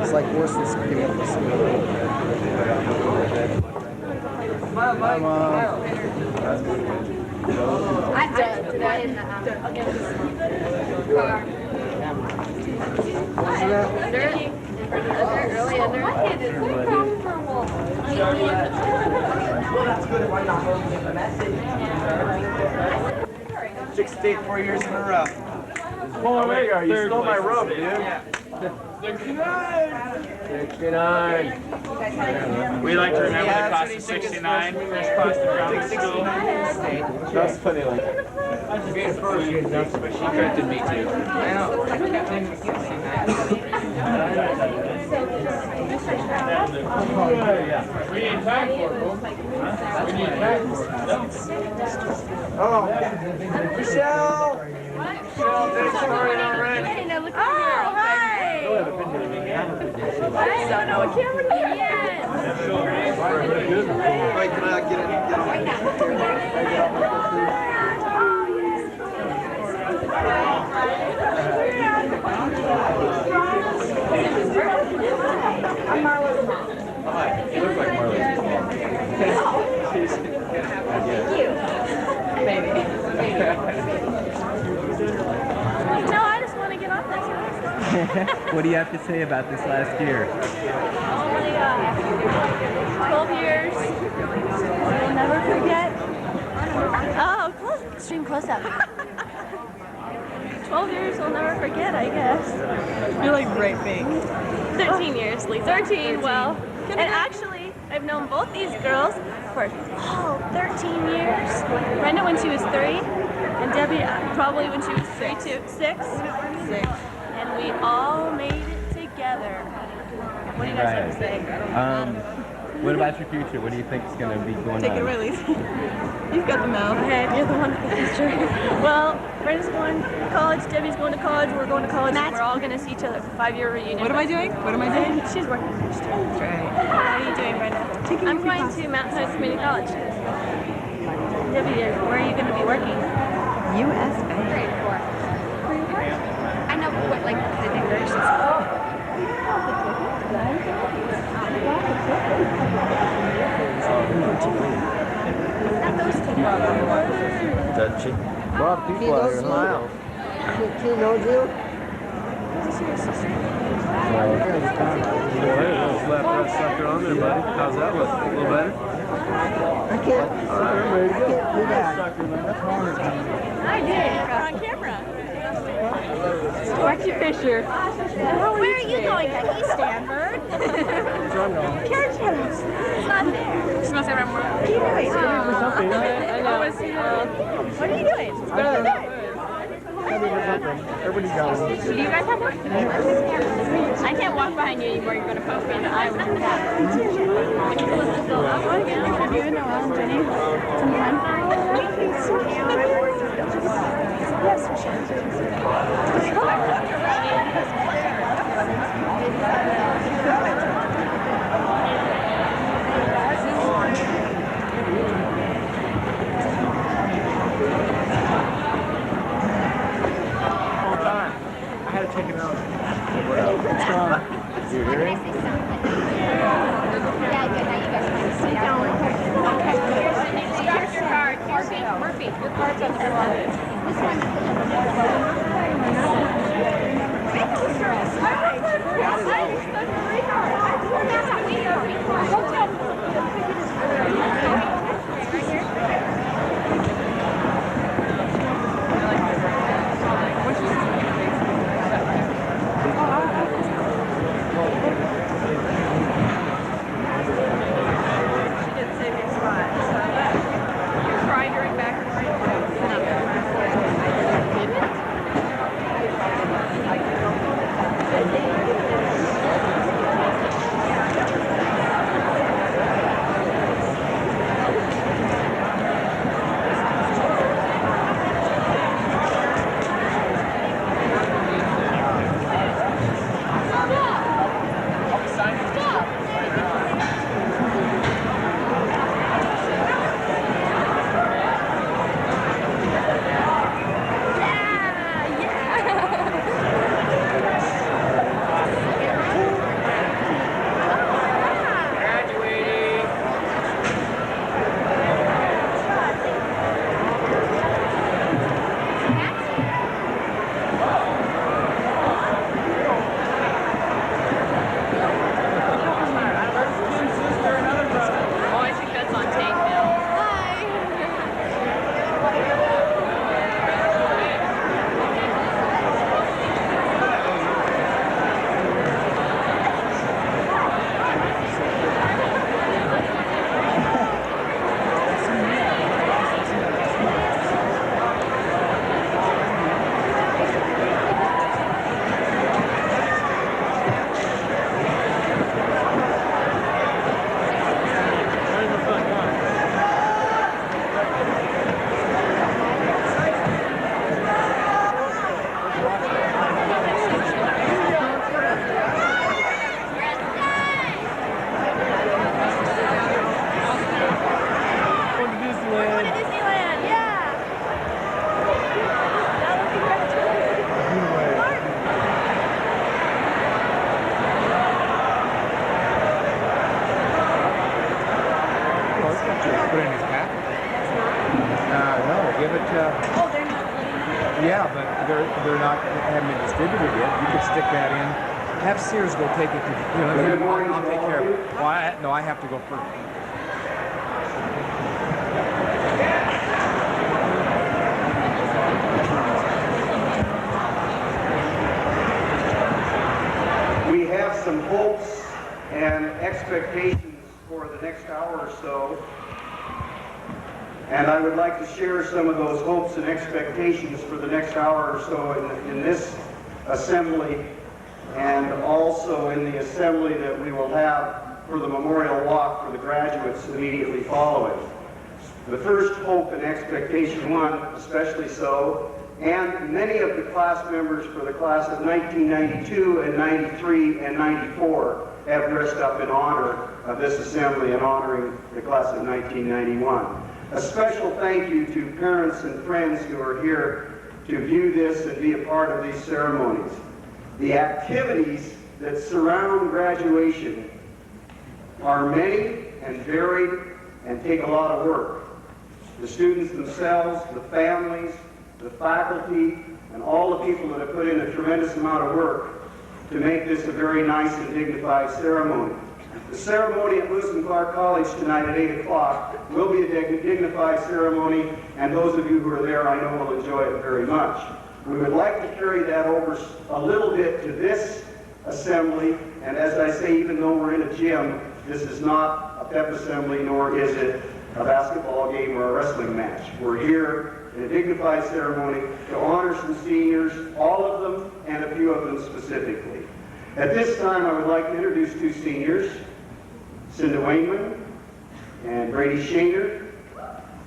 It's like worse than skiing up the school. Bye, Mom. I did that in the car. Really under. My head is so comfortable. Well, that's good if I'm not looking at the message. 64 years in a row. Oh, there you are. You stole my rope, dude. 69. We like to remember the class of 69, first class to drama school. That's funny, like. Being first, but she corrected me too. I know. We need time for it, folks. We need time for it. Oh, Michelle! Michelle, thanks for hurrying already. Oh, hi! I don't know what camera to use. Wait, can I get I'm Marla's mom. Hi, you look like Marley's mom. Thank you. Baby. No, I just want to get on this. What do you have to say about this last year? Oh my God. 12 years. We'll never forget. Oh, extreme close-up. 12 years we'll never forget, I guess. You're like right big. 13 years, Lisa. 13, well. And actually, I've known both these girls for, 13 years. Brenda when she was 3, and Debbie probably when she was 3 too. 6. And we all made it together. What do you guys have to say? What about your future? What do you think is going to be going Take on? it away, Lisa. You've got the mouth. Okay, you're the one with the future. Well, Brenda's going to college, Debbie's going to college, we're going to college, and we're all going to see each other for 5-year reunion. What am I doing? What am I doing? She's working. That's right. How are you doing, Brenda? I'm going to Mountain Heights Community College. Debbie, where are you going to be working? U.S. Bank. Grade 4. I know what, like, the diversions. Not those two. Does she? A lot of people out here, huh? She knows you? Slap that sucker on there, buddy. How's that look? A little better? I can't do that. I did. On camera. Archie Fisher. Where are you going, Becky? Stanford? Carrot Shadows. It's not there. She must have more. What are you doing? I know. What are you doing? What are you doing? Everybody got one. Do you guys have one? I can't walk behind you anymore. You're going to poke me in the eye with your hat. I want to go with you and Noel and Jenny sometime. Yes, for sure. I had to take it out. What's wrong? You hearing? Yeah, good. Now you guys can sit down. Okay. Here's your card. Murphy, your card's on the floor. This one. Thank you, girls. Hi. She didn't save your spot, so I left. You're crying during back and forth. they're not, haven't been distributed yet, you could stick that in. Have Sears go take it to, I'll take care of it. Well, no, I have to go first. We have some hopes and expectations for the next hour or so, and I would like to share some of those hopes and expectations for the next hour or so in this assembly, and also in the assembly that we will have for the memorial walk for the graduates immediately following. The first hope and expectation, one especially so, and many of the class members for the class of 1992 and 93 and 94 have dressed up in honor of this assembly and honoring the class of 1991. A special thank you to parents and friends who are here to view this and be a part of these ceremonies. The activities that surround graduation are many and varied and take a lot of work. The students themselves, the families, the faculty, and all the people that have put in a tremendous amount of work to make this a very nice and dignified ceremony. The ceremony at Lewis and Clark College tonight at 8 o'clock will be a dignified ceremony, and those of you who are there I know will enjoy it very much. We would like to carry that over a little bit to this assembly, and as I say, even though we're in a gym, this is not a pep assembly, nor is it a basketball game or a wrestling match. We're here in a dignified ceremony to honor some seniors, all of them, and a few of them specifically. At this time, I would like to introduce two seniors, Cinda Wainman and Brady Shaner,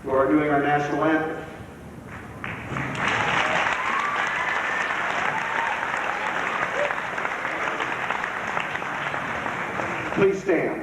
who are doing our national anthem. Please stand.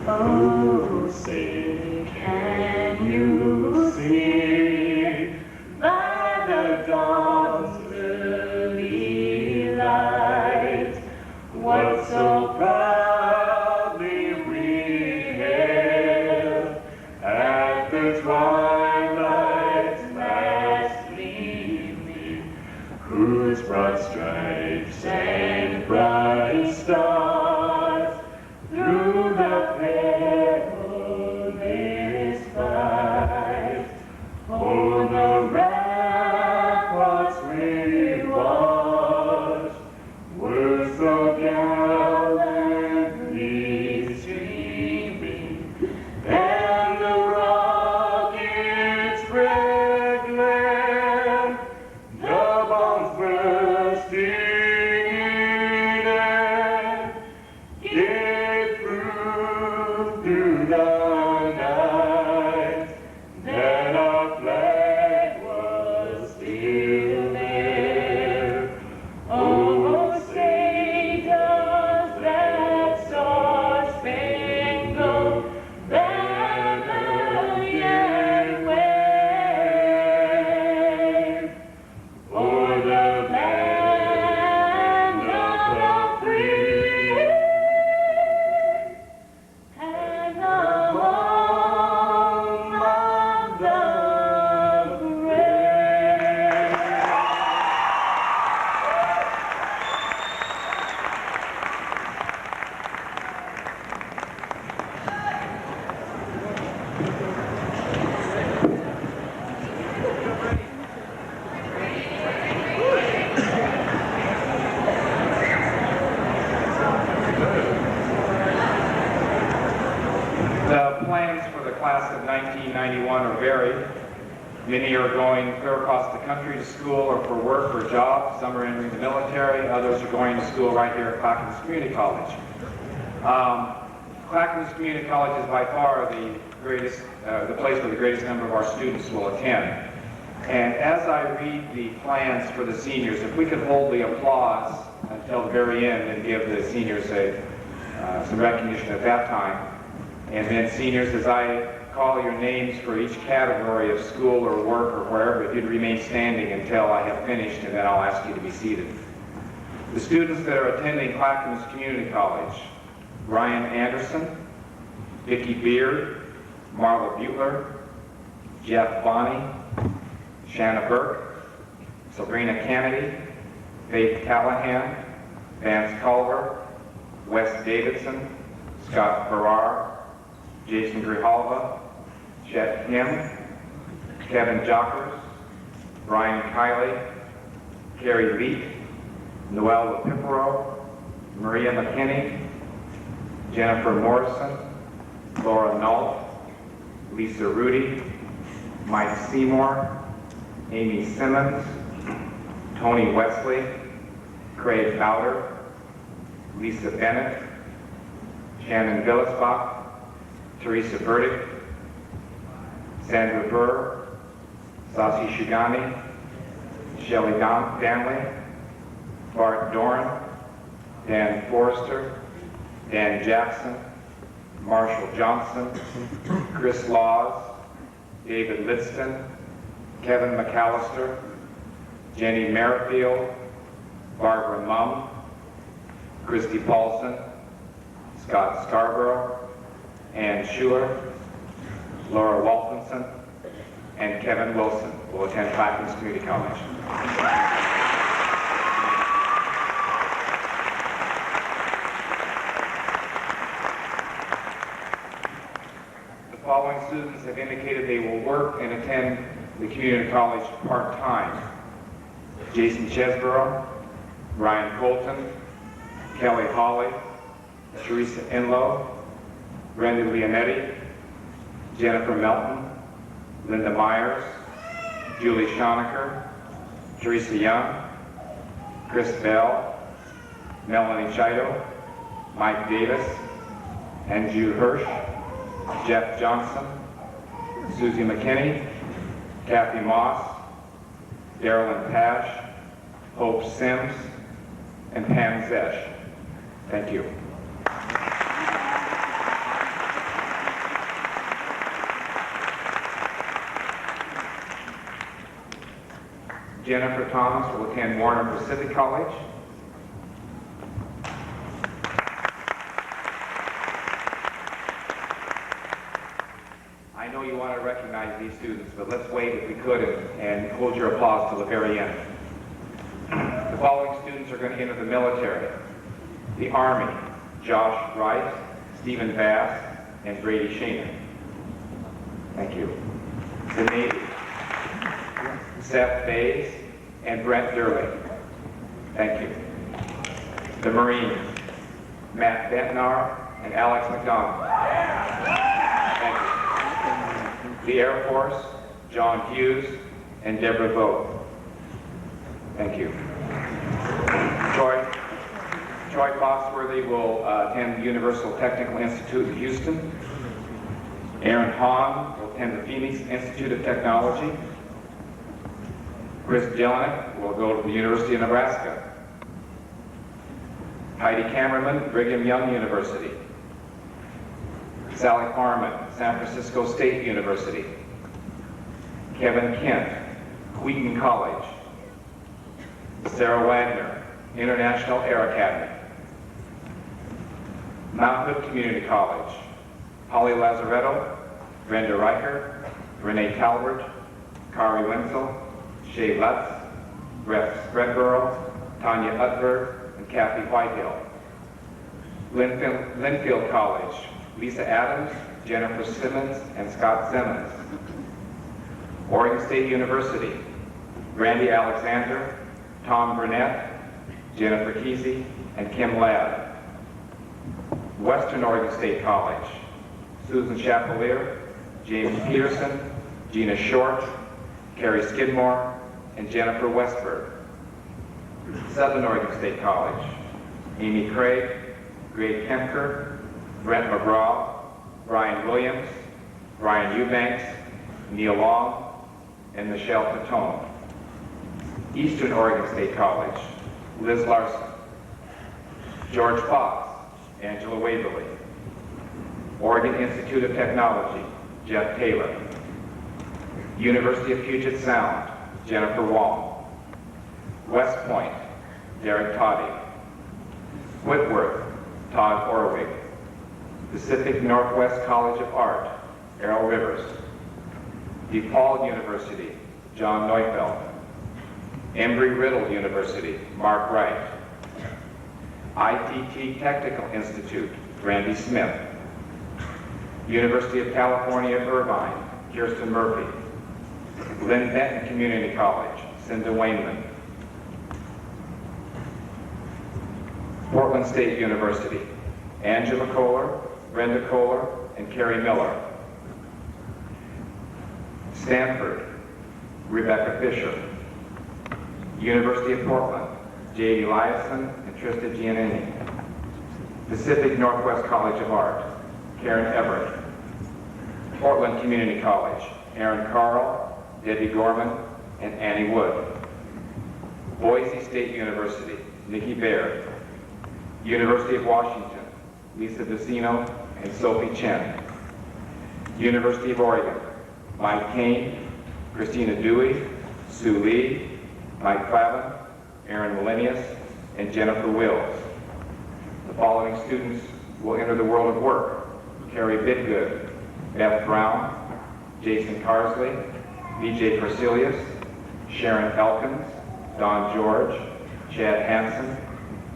Oh, say, can you see by the dawn's early light what so proudly we hailed at the twilight's last gleaming, whose broad stripes and bright stars through the perilous fight, o'er the ramparts we watched, were so gallantly streaming, and the rockets' red glare, the bombs bursting in air, gave proof through the night that our flag was still there. Oh, say does that star-spangled banner yet wave o'er the land of the free and the home of the brave. The plans for the class of 1991 are varied. Many are going clear across the country to school or for work or jobs. Some are entering the military. Others are going to school right here at Clackamas Community College. Clackamas Community College is by far the greatest, the place where the greatest number of our students will attend. And as I read the plans for the seniors, if we could hold the applause until the very end and give the seniors some recognition at that time. And then seniors, as I call your names for each category of school or work or wherever, if you'd remain standing until I have finished, and then I'll ask you to be seated. The students that are attending Clackamas Community College: Ryan Anderson, Vicki Beard, Marla Butler, Jeff Bonney, Shanna Burke, Sabrina Kennedy, Faith Callahan, Vance Culver, Wes Davidson, Scott Farrar, Jason Grijalva, Chet Kim, Kevin Jockers, Brian Kiley, Carrie Leak, Noelle LaPipero, Maria McKinney, Jennifer Morrison, Laura Nault, Lisa Rudy, Mike Seymour, Amy Simmons, Tony Wesley, Craig Bowder, Lisa Bennett, Shannon Villisbach, Teresa Burdick, Sandra Burr, Sasi Shugani, Shelley Danley, Bart Doran, Dan Forrester, Dan Jackson, Marshall Johnson, Chris Laws, David Lidston, Kevin McAllister, Jenny Merrifield, Barbara Mumm, Christy Paulson, Scott Scarborough, Ann Schuler, Laura Waltonson, and Kevin Wilson will attend Clackamas Community College. The following students have indicated they will work and attend the community college part-time: Jason Chesborough, Ryan Colton, Kelly Hawley, Teresa Enlow, Brenda Leonetti, Jennifer Melton, Linda Myers, Julie Schonecker, Teresa Young, Chris Bell, Melanie Chido, Mike Davis, Andrew Hirsch, Jeff Johnson, Susie McKinney, Kathy Moss, Darylyn Pash, Hope Sims, and Pam Zesh. Thank you. Jennifer Thomas will attend Warner Pacific College. I know you want to recognize these students, but let's wait if we could and hold your applause till the very end. The following students are going to enter the military: the Army: Josh Wright, Stephen Bass, and Brady Shaman. Thank you. The Navy: Seth Bays and Brent Durley. Thank you. The Marines: Matt Bentnar and Alex McDonald. Thank you. The Air Force: John Hughes and Deborah Vogt. Thank you. Troy Foxworthy will attend the Universal Technical Institute in Houston. Aaron Hahn will attend the Phoenix Institute of Technology. Chris Jelinek will go to the University of Nebraska. Heidi Kammerman, Brigham Young University. Sally Farman, San Francisco State University. Kevin Kent, Wheaton College. Sarah Wagner, International Air Academy. Mount Hood Community College: Holly Lazaretto, Brenda Riker, Renee Talbert, Kari Wenzel, Shay Lutz, Brett Spreadborough, Tanya Utberg, and Kathy Whitehill. Linfield College: Lisa Adams, Jennifer Simmons, and Scott Simmons. Oregon State University: Randy Alexander, Tom Burnett, Jennifer Kesey, and Kim Ladd. Western Oregon State College: Susan Chapelier, James Peterson, Gina Short, Carrie Skidmore, and Jennifer Westberg. Southern Oregon State College: Amy Craig, Greg Kemker, Brent McGraw, Brian Williams, Brian Eubanks, Neil Long, and Michelle Patone. Eastern Oregon State College: Liz Larson, George Fox, Angela Waverly. Oregon Institute of Technology: Jeff Taylor. University of Puget Sound, Jennifer Wong. West Point, Derek Toddy. Whitworth, Todd Orwig. Pacific Northwest College of Art, Errol Rivers. DePaul University, John Neufeld. Embry-Riddle University, Mark Wright. ITT Technical Institute, Randy Smith. University of California, Irvine, Kirsten Murphy. Lynn Benton Community College, Cinda Wainman. Portland State University, Angela Kohler, Brenda Kohler, and Carrie Miller. Stanford, Rebecca Fisher. University of Portland, Jade Eliason and Trista Giannini. Pacific Northwest College of Art, Karen Everett. Portland Community College, Aaron Carl, Debbie Gorman, and Annie Wood. Boise State University, Nikki Baird. University of Washington, Lisa Vicino and Sophie Chen. University of Oregon, Mike Kane, Christina Dewey, Sue Lee, Mike Clavin, Aaron Millennius, and Jennifer Wills. The following students will enter the world of work: Carrie Bidgood, Beth Brown, Jason Carsley, BJ Persilius, Sharon Elkins, Don George, Chad Hansen,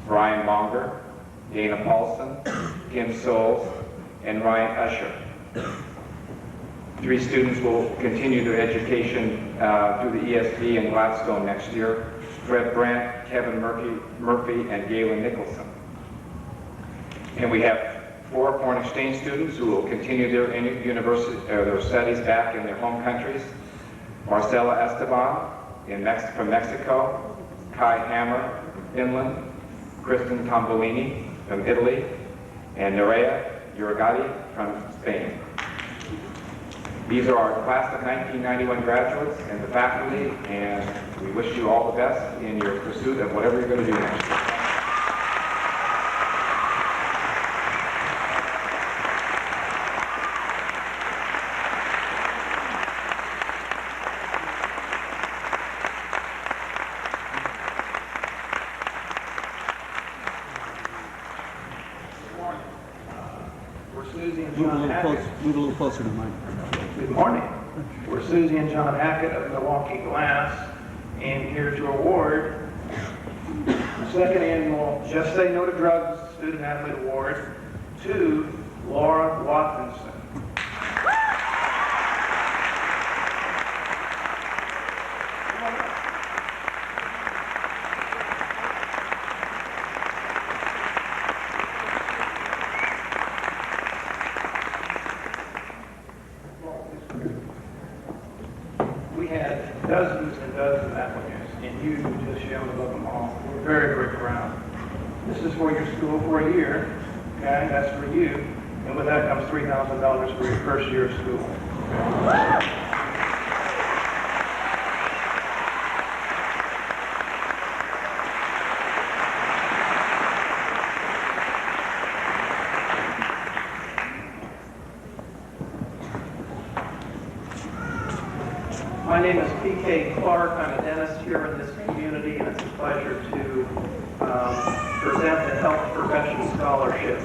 Brian Monger, Dana Paulson, Kim Souls, and Ryan Usher. 3 students will continue their education through the ESD in Gladstone next year: Fred Brandt, Kevin Murphy, and Galen Nicholson. And we have 4 foreign exchange students who will continue their studies back in their home countries: Marcela Esteban from Mexico, Kai Hammer from Finland, Kristen Tombolini from Italy, and Nerea Uragati from Spain. These are our class of 1991 graduates and the faculty, and we wish you all the best in your pursuit of whatever you're going to do next year. Move a little closer to mine. Good morning. We're Susie and John Hackett of Milwaukee Glass, and here to award the second annual Just Say No to Drugs Student Athlete Award to Laura Watkinson. Dozens and dozens of applicants, and you just shown above them all. We're very, very proud. This is for your school for a year, okay? That's for you. And with that comes $3,000 for your first year of school. My name is P.K. Clark. I'm a dentist here in this community, and it's a pleasure to present the Health Profession Scholarship.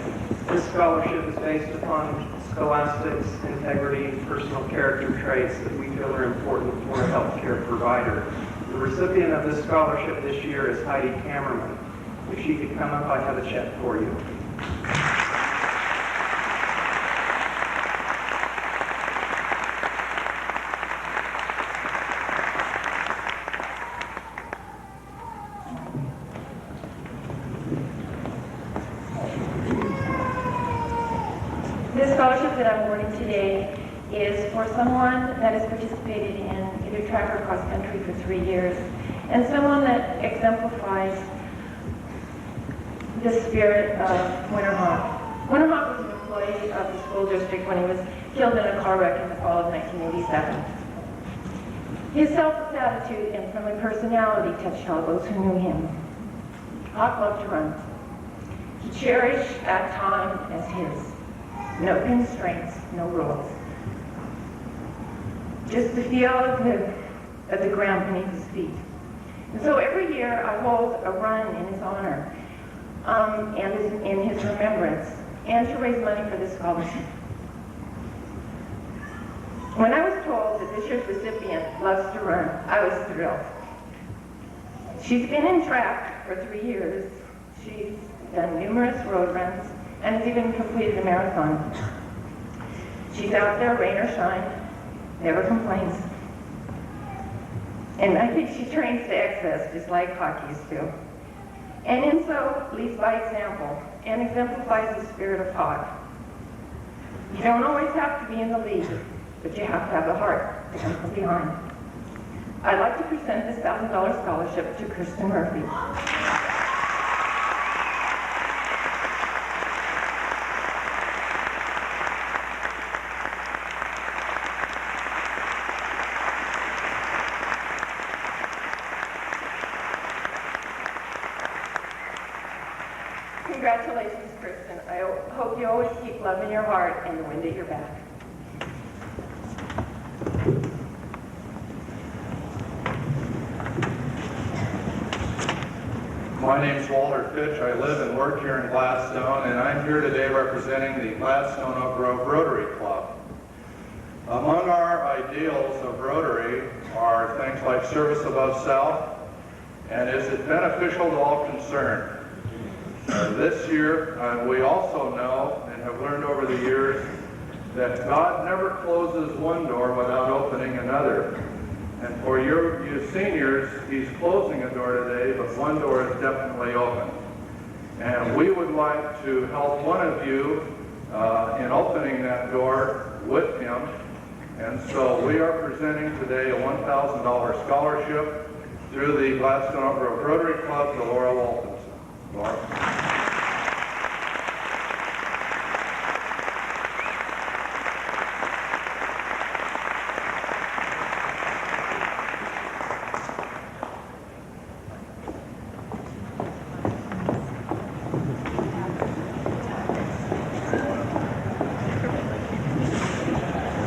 This scholarship is based upon scholastics, integrity, personal character traits that we feel are important for a healthcare provider. The recipient of this scholarship this year is Heidi Kammerman. If she could come up, I have a check for you. This scholarship that I'm awarding today is for someone that has participated in either track or cross country for 3 years, and someone that exemplifies the spirit of Winter Hawk. Winter Hawk was an employee of the school district when he was killed in a car wreck in the fall of 1987. His selfless attitude and friendly personality touched all those who knew him. Hawk loved to run. He cherished that time as his. No constraints, no rules. just the feel of the ground beneath his feet. And so every year I hold a run in his honor and in his remembrance, and to raise money for this scholarship. When I was told that this year's recipient loves to run, I was thrilled. She's been in track for 3 years. She's done numerous road runs and has even completed a marathon. She's out there, rain or shine, never complains. And I think she trains to excess, just like hockey's do. And in so, leads by example and exemplifies the spirit of Hawk. You don't always have to be in the lead, but you have to have the heart to come from behind. I'd like to present this $1,000 scholarship to Kristen Murphy. Congratulations, Kristen. I hope you always keep love in your heart and the wind at your back. My name's Walter Fitch. I live and work here in Gladstone, and I'm here today representing the Gladstone Oak Grove Rotary Club. Among our ideals of Rotary are things like service above self, and is it beneficial to all concerned? This year, we also know and have learned over the years that God never closes one door without opening another. And for you seniors, He's closing a door today, but one door is definitely open. And we would like to help one of you in opening that door with Him. And so we are presenting today a $1,000 scholarship through the Gladstone Oak Grove Rotary Club to Laura Waltonson. Laura.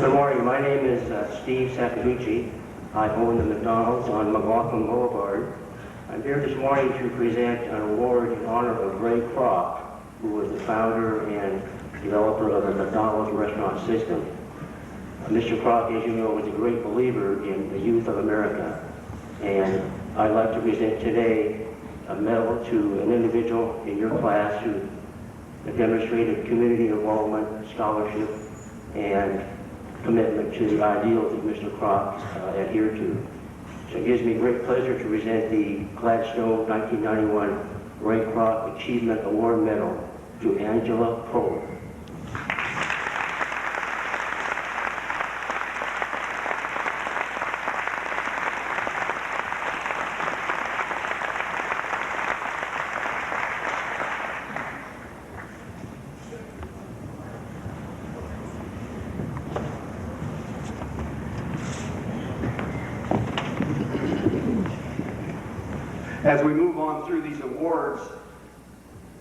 Good morning. My name is Steve Sakaguchi. I own the McDonald's on McLaughlin Boulevard. I'm here this morning to present an award in honor of Ray Kroc, who was the founder and developer of the McDonald's restaurant system. Mr. Kroc, as you know, was a great believer in the youth of America. And I'd like to present today a medal to an individual in your class who demonstrated community involvement, scholarship, and commitment to the ideals that Mr. Kroc adhered to. So it gives me great pleasure to present the Gladstone 1991 Ray Kroc Achievement Award Medal to Angela Poe. As we move on through these awards,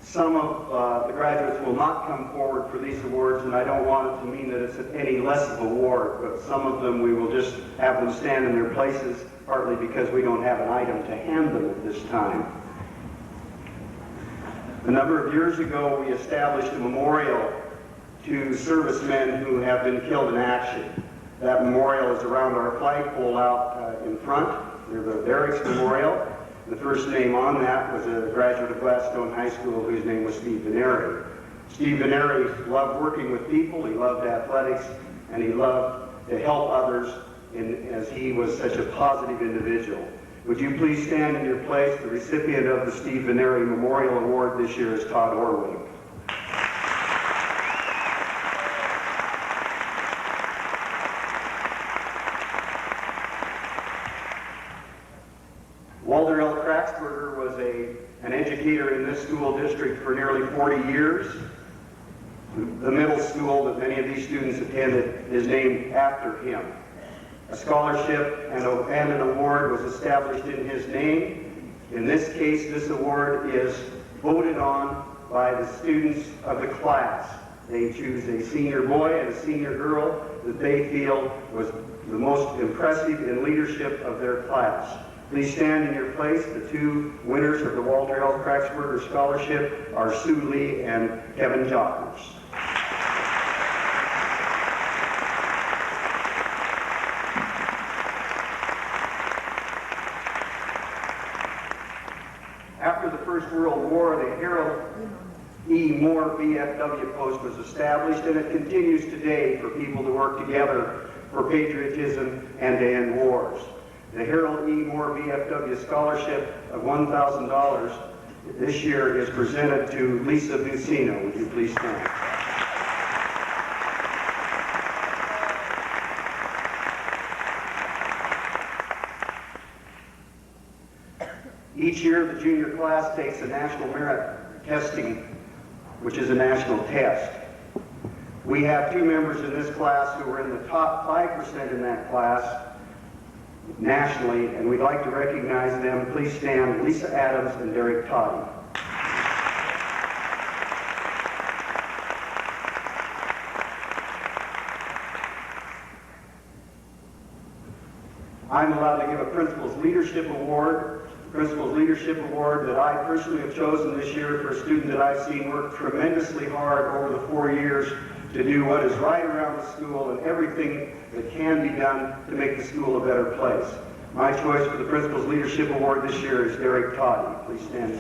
some of the graduates will not come forward for these awards, and I don't want it to mean that it's any less of an award, but some of them we will just have them stand in their places, partly because we don't have an item to hand them at this time. A number of years ago, we established a memorial to servicemen who have been killed in action. That memorial is around our flagpole out in front, near the Barracks Memorial. The first name on that was a graduate of Gladstone High School whose name was Steve Veneri. Steve Veneri loved working with people, he loved athletics, and he loved to help others as he was such a positive individual. Would you please stand in your place? The recipient of the Steve Veneri Memorial Award this year is Todd Orwig. Walter L. Kraxberger was an educator in this school district for nearly 40 years. The middle school that many of these students attended is named after him. A scholarship and an award was established in his name. In this case, this award is voted on by the students of the class. They choose a senior boy and a senior girl that they feel was the most impressive in leadership of their class. Please stand in your place. The two winners of the Walter L. Kraxberger Scholarship are Sue Lee and Kevin Jockers. After the First World War, the Harold E. Moore VFW post was established, and it continues today for people to work together for patriotism and to end wars. The Harold E. Moore VFW Scholarship of $1,000 this year is presented to Lisa Bucino. Would you please stand? Each year, the junior class takes a national merit testing, which is a national test. We have two members in this class who are in the top 5% in that class nationally, and we'd like to recognize them. Please stand, Lisa Adams and Derek Toddy. I'm allowed to give a Principal's Leadership Award. The Principal's Leadership Award that I personally have chosen this year for a student that I've seen work tremendously hard over the 4 years to do what is right around the school and everything that can be done to make the school a better place. My choice for the Principal's Leadership Award this year is Derek Toddy. Please stand.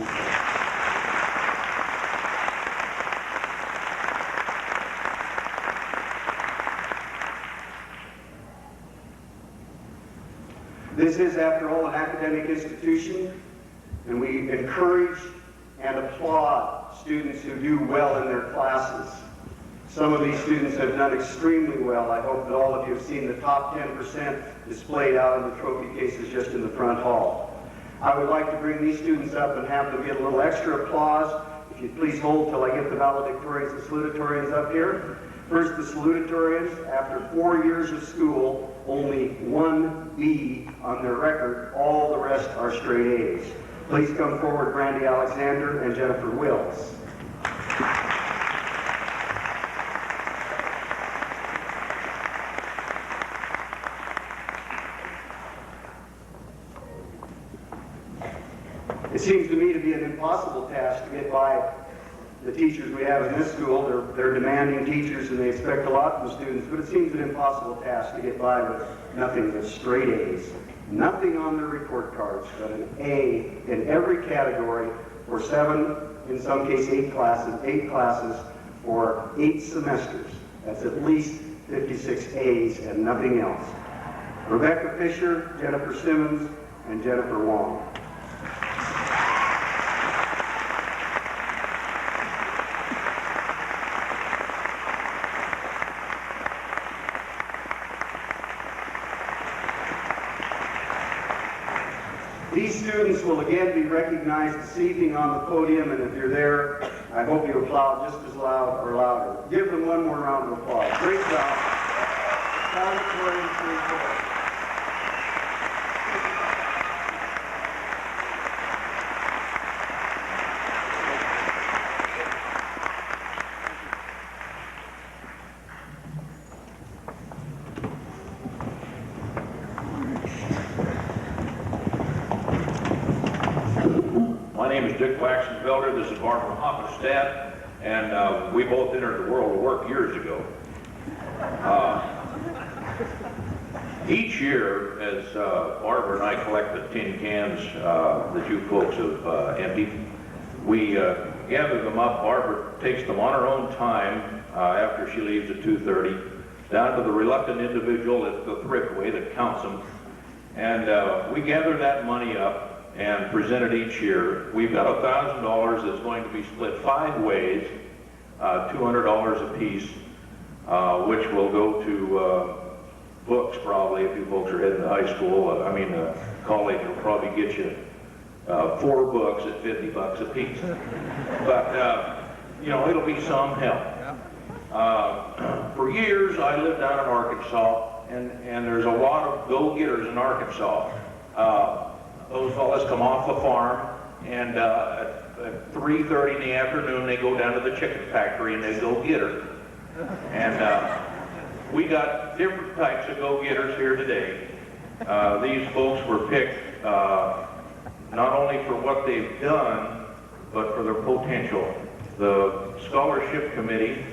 This is, after all, an academic institution, and we encourage and applaud students who do well in their classes. Some of these students have done extremely well. I hope that all of you have seen the top 10% displayed out in the trophy cases just in the front hall. I would like to bring these students up and have them get a little extra applause. If you'd please hold till I get the valedictorians and salutatorians up here. First, the salutatorians. After 4 years of school, only one B on their record. All the rest are straight A's. Please come forward, Brandy Alexander and Jennifer Wills. It seems to me to be an impossible task to get by the teachers we have in this school. They're demanding teachers and they expect a lot from the students, but it seems an impossible task to get by with nothing but straight A's. Nothing on their report cards, but an A in every category for 7, in some case 8 classes for 8 semesters. That's at least 56 A's and nothing else. Rebecca Fisher, Jennifer Simmons, and Jennifer Wong. These students will again be recognized this evening on the podium, and if you're there, I hope you applaud just as loud or louder. Give them one more round of applause. Great job. Valedictorian, please go. My name is Dick Waxenfelder. This is Barbara Hoppenstadt, and we both entered the world of work years ago. Each year, as Barbara and I collect the tin cans that you folks have emptied, we gather them up. Barbara takes them on her own time after she leaves at 2:30, down to the reluctant individual at the thriftway that counts them, and we gather that money up and present it each year. We've got $1,000 that's going to be split 5 ways, $200 a piece, which will go to books probably if you folks are heading to high school. College will probably get you 4 books at $50 a piece. But, it'll be some help. For years, I lived down in Arkansas, and there's a lot of go-getters in Arkansas. Those fellas come off the farm, and at 3:30 in the afternoon, they go down to the chicken factory and they go get her. And we got different types of go-getters here today. These folks were picked not only for what they've done, but for their potential. The scholarship committee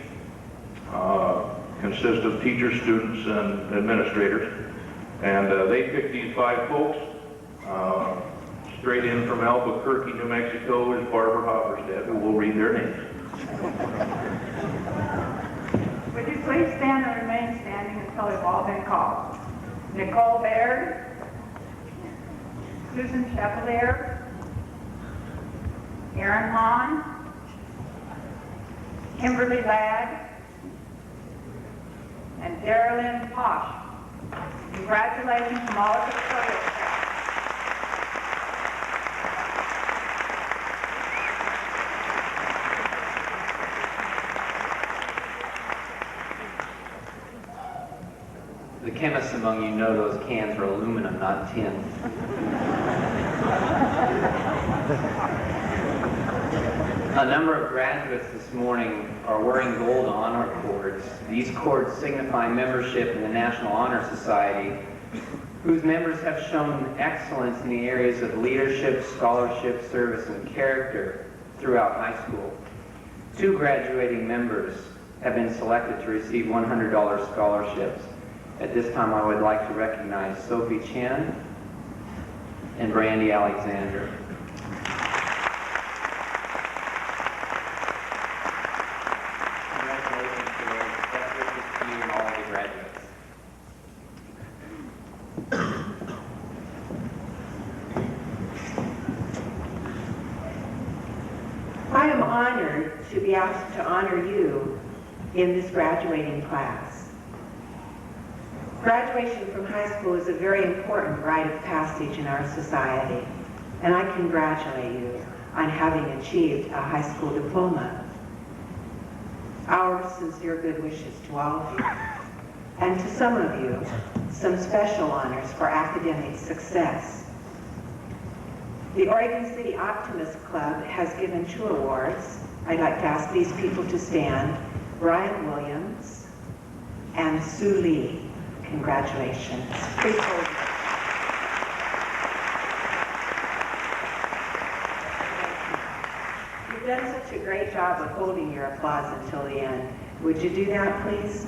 consists of teachers, students, and administrators. And they picked these 5 folks. Straight in from Albuquerque, New Mexico is Barbara Hopperstead, who will read their names. Would you please stand and remain standing until they've all been called? Nicole Baird, Susan Chevalier, Aaron Hahn, Kimberly Ladd, and Darylyn Posh. Congratulations from all of the service staff. The chemists among you know those cans are aluminum, not tin. A number of graduates this morning are wearing gold honor cords. These cords signify membership in the National Honor Society, whose members have shown excellence in the areas of leadership, scholarship, service, and character throughout high school. 2 graduating members have been selected to receive $100 scholarships. At this time, I would like to recognize Sophie Chen and Brandy Alexander. Congratulations, girls. Best wishes to you and all of the graduates. I am honored to be asked to honor you in this graduating class. Graduation from high school is a very important rite of passage in our society, and I congratulate you on having achieved a high school diploma. Our sincere good wishes to all of you, and to some of you, some special honors for academic success. The Oregon City Optimist Club has given 2 awards. I'd like to ask these people to stand. Brian Williams and Sue Lee. Congratulations. Please hold. You've done such a great job of holding your applause until the end. Would you do that, please?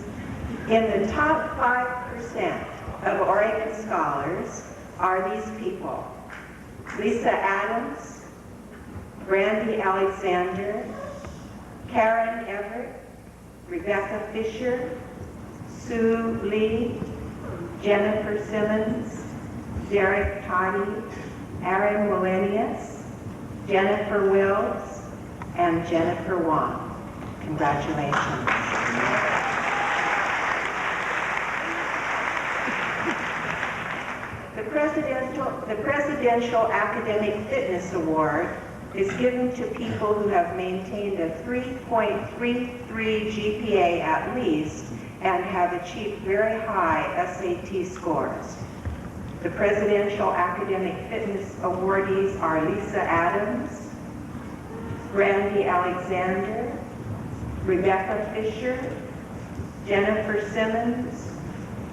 In the top 5% of Oregon scholars are these people: Lisa Adams, Brandy Alexander, Karen Everett, Rebecca Fisher, Sue Lee, Jennifer Simmons, Derek Toddy, Aaron Wallenius, Jennifer Wills, and Jennifer Wong. Congratulations. The Presidential Academic Fitness Award is given to people who have maintained a 3.33 GPA at least and have achieved very high SAT scores. The Presidential Academic Fitness awardees are Lisa Adams, Brandy Alexander, Rebecca Fisher, Jennifer Simmons,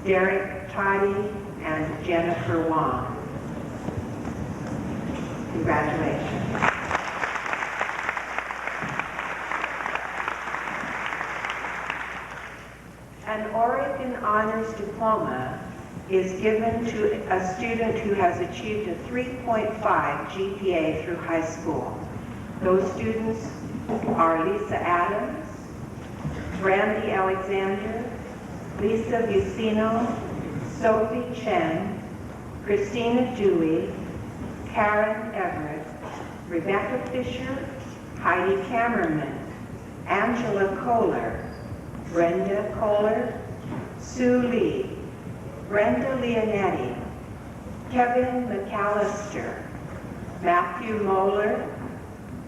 Derek Toddy, and Jennifer Wong. Congratulations. An Oregon Honors Diploma is given to a student who has achieved a 3.5 GPA through high school. Those students are Lisa Adams, Brandy Alexander, Lisa Bucino, Sophie Chen, Christina Dewey, Karen Everett, Rebecca Fisher, Heidi Kammerman, Angela Kohler, Brenda Kohler, Sue Lee, Brenda Leonetti, Kevin McAllister, Matthew Moeller,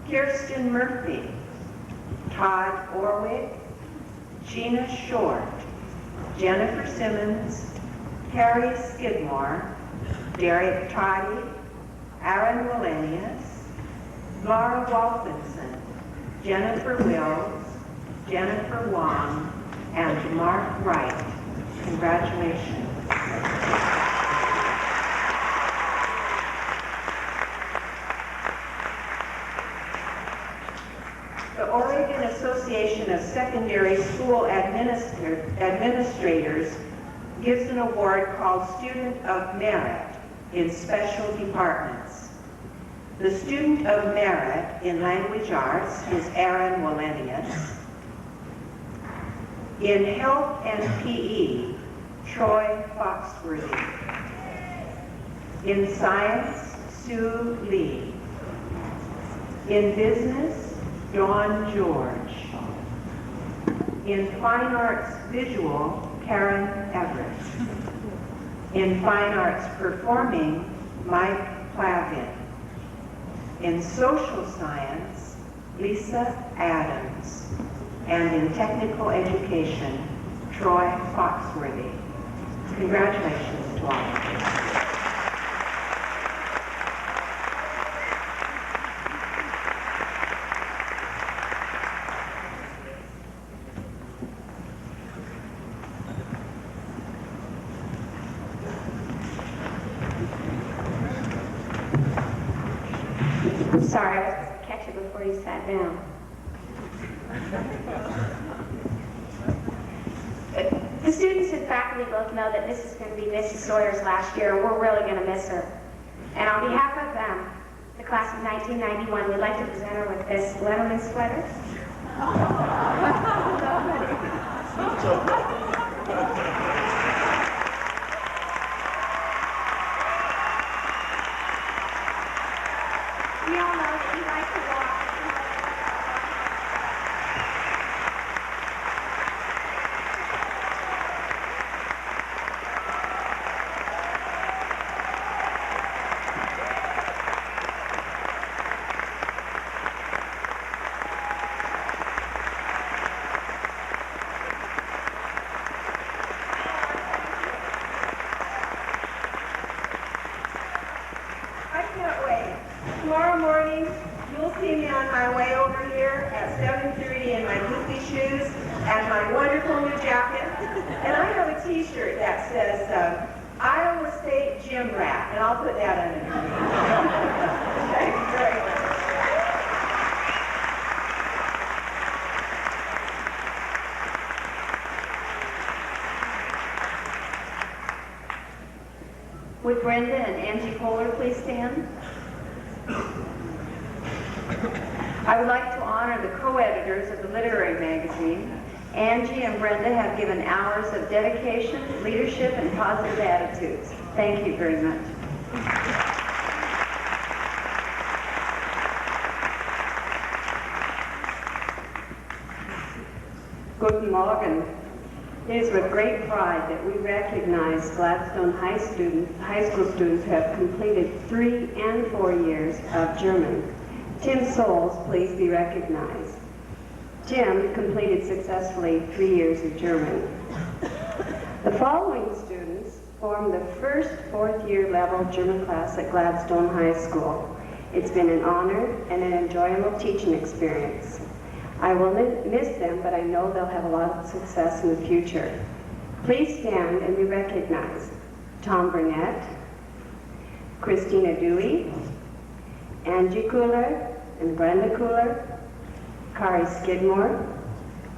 Kirsten Murphy, Todd Orwick, Gina Short, Jennifer Simmons, Carrie Skidmore, Derek Toddy, Aaron Wallenius, Laura Walkinson, Jennifer Wills, Jennifer Wong, and Mark Wright. Congratulations. The Oregon Association of Secondary School Administrators gives an award called Student of Merit in special departments. The Student of Merit in Language Arts is Aaron Wallenius. In Health and PE, Troy Foxworthy. In Science, Sue Lee. In Business, Dawn George. In Fine Arts Visual, Karen Everett. In Fine Arts Performing, Mike Plavin. In Social Science, Lisa Adams. And in Technical Education, Troy Foxworthy. Congratulations to all of you. Sorry, I was supposed to catch it before you sat down. The students and faculty both know that this is going to be Mrs. Sawyer's last year, and we're really going to miss her. And on behalf of the class of 1991, we'd like to present her with this Letterman sweater. We all know that you like to walk. I can't wait. Tomorrow morning, you'll see me on my way over here at 7:30 in my goofy shoes and my wonderful new jacket. And I have a t-shirt that says, Iowa State Gym Rat, and I'll put that underneath. Thank you very much. Would Brenda and Angie Kohler please stand? I would like to honor the co-editors of the literary magazine. Angie and Brenda have given hours of dedication, leadership, and positive attitudes. Thank you very much. Guten Morgen. It is with great pride that we recognize Gladstone High School students who have completed 3 and 4 years of German. Tim Souls, please be recognized. Tim completed successfully 3 years of German. The following students formed the first 4th year level German class at Gladstone High School. It's been an honor and an enjoyable teaching experience. I will miss them, but I know they'll have a lot of success in the future. Please stand and be recognized. Tom Burnett, Christina Dewey, Angie Kohler and Brenda Kohler, Kari Skidmore,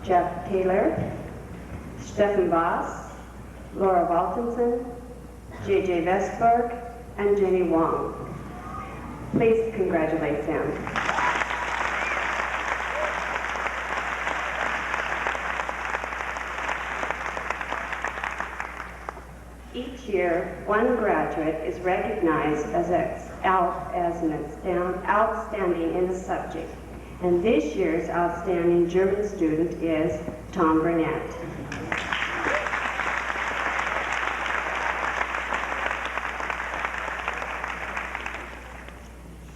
Jeff Taylor, Stefan Voss, Laura Waltinson, J.J. Vestberg, and Jenny Wong. Please congratulate them. Each year, one graduate is recognized as outstanding in a subject, and this year's outstanding German student is Tom Burnett.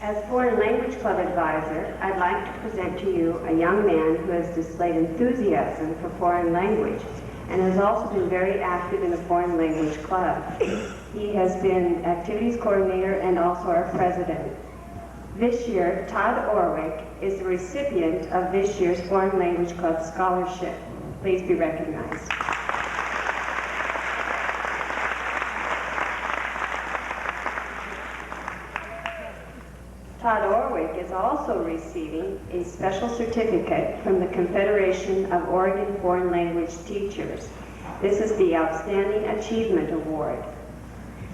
As Foreign Language Club advisor, I'd like to present to you a young man who has displayed enthusiasm for foreign language and has also been very active in the Foreign Language Club. He has been activities coordinator and also our president. This year, Todd Orwick is the recipient of this year's Foreign Language Club Scholarship. Please be recognized. Todd Orwick is also receiving a special certificate from the Confederation of Oregon Foreign Language Teachers. This is the Outstanding Achievement Award.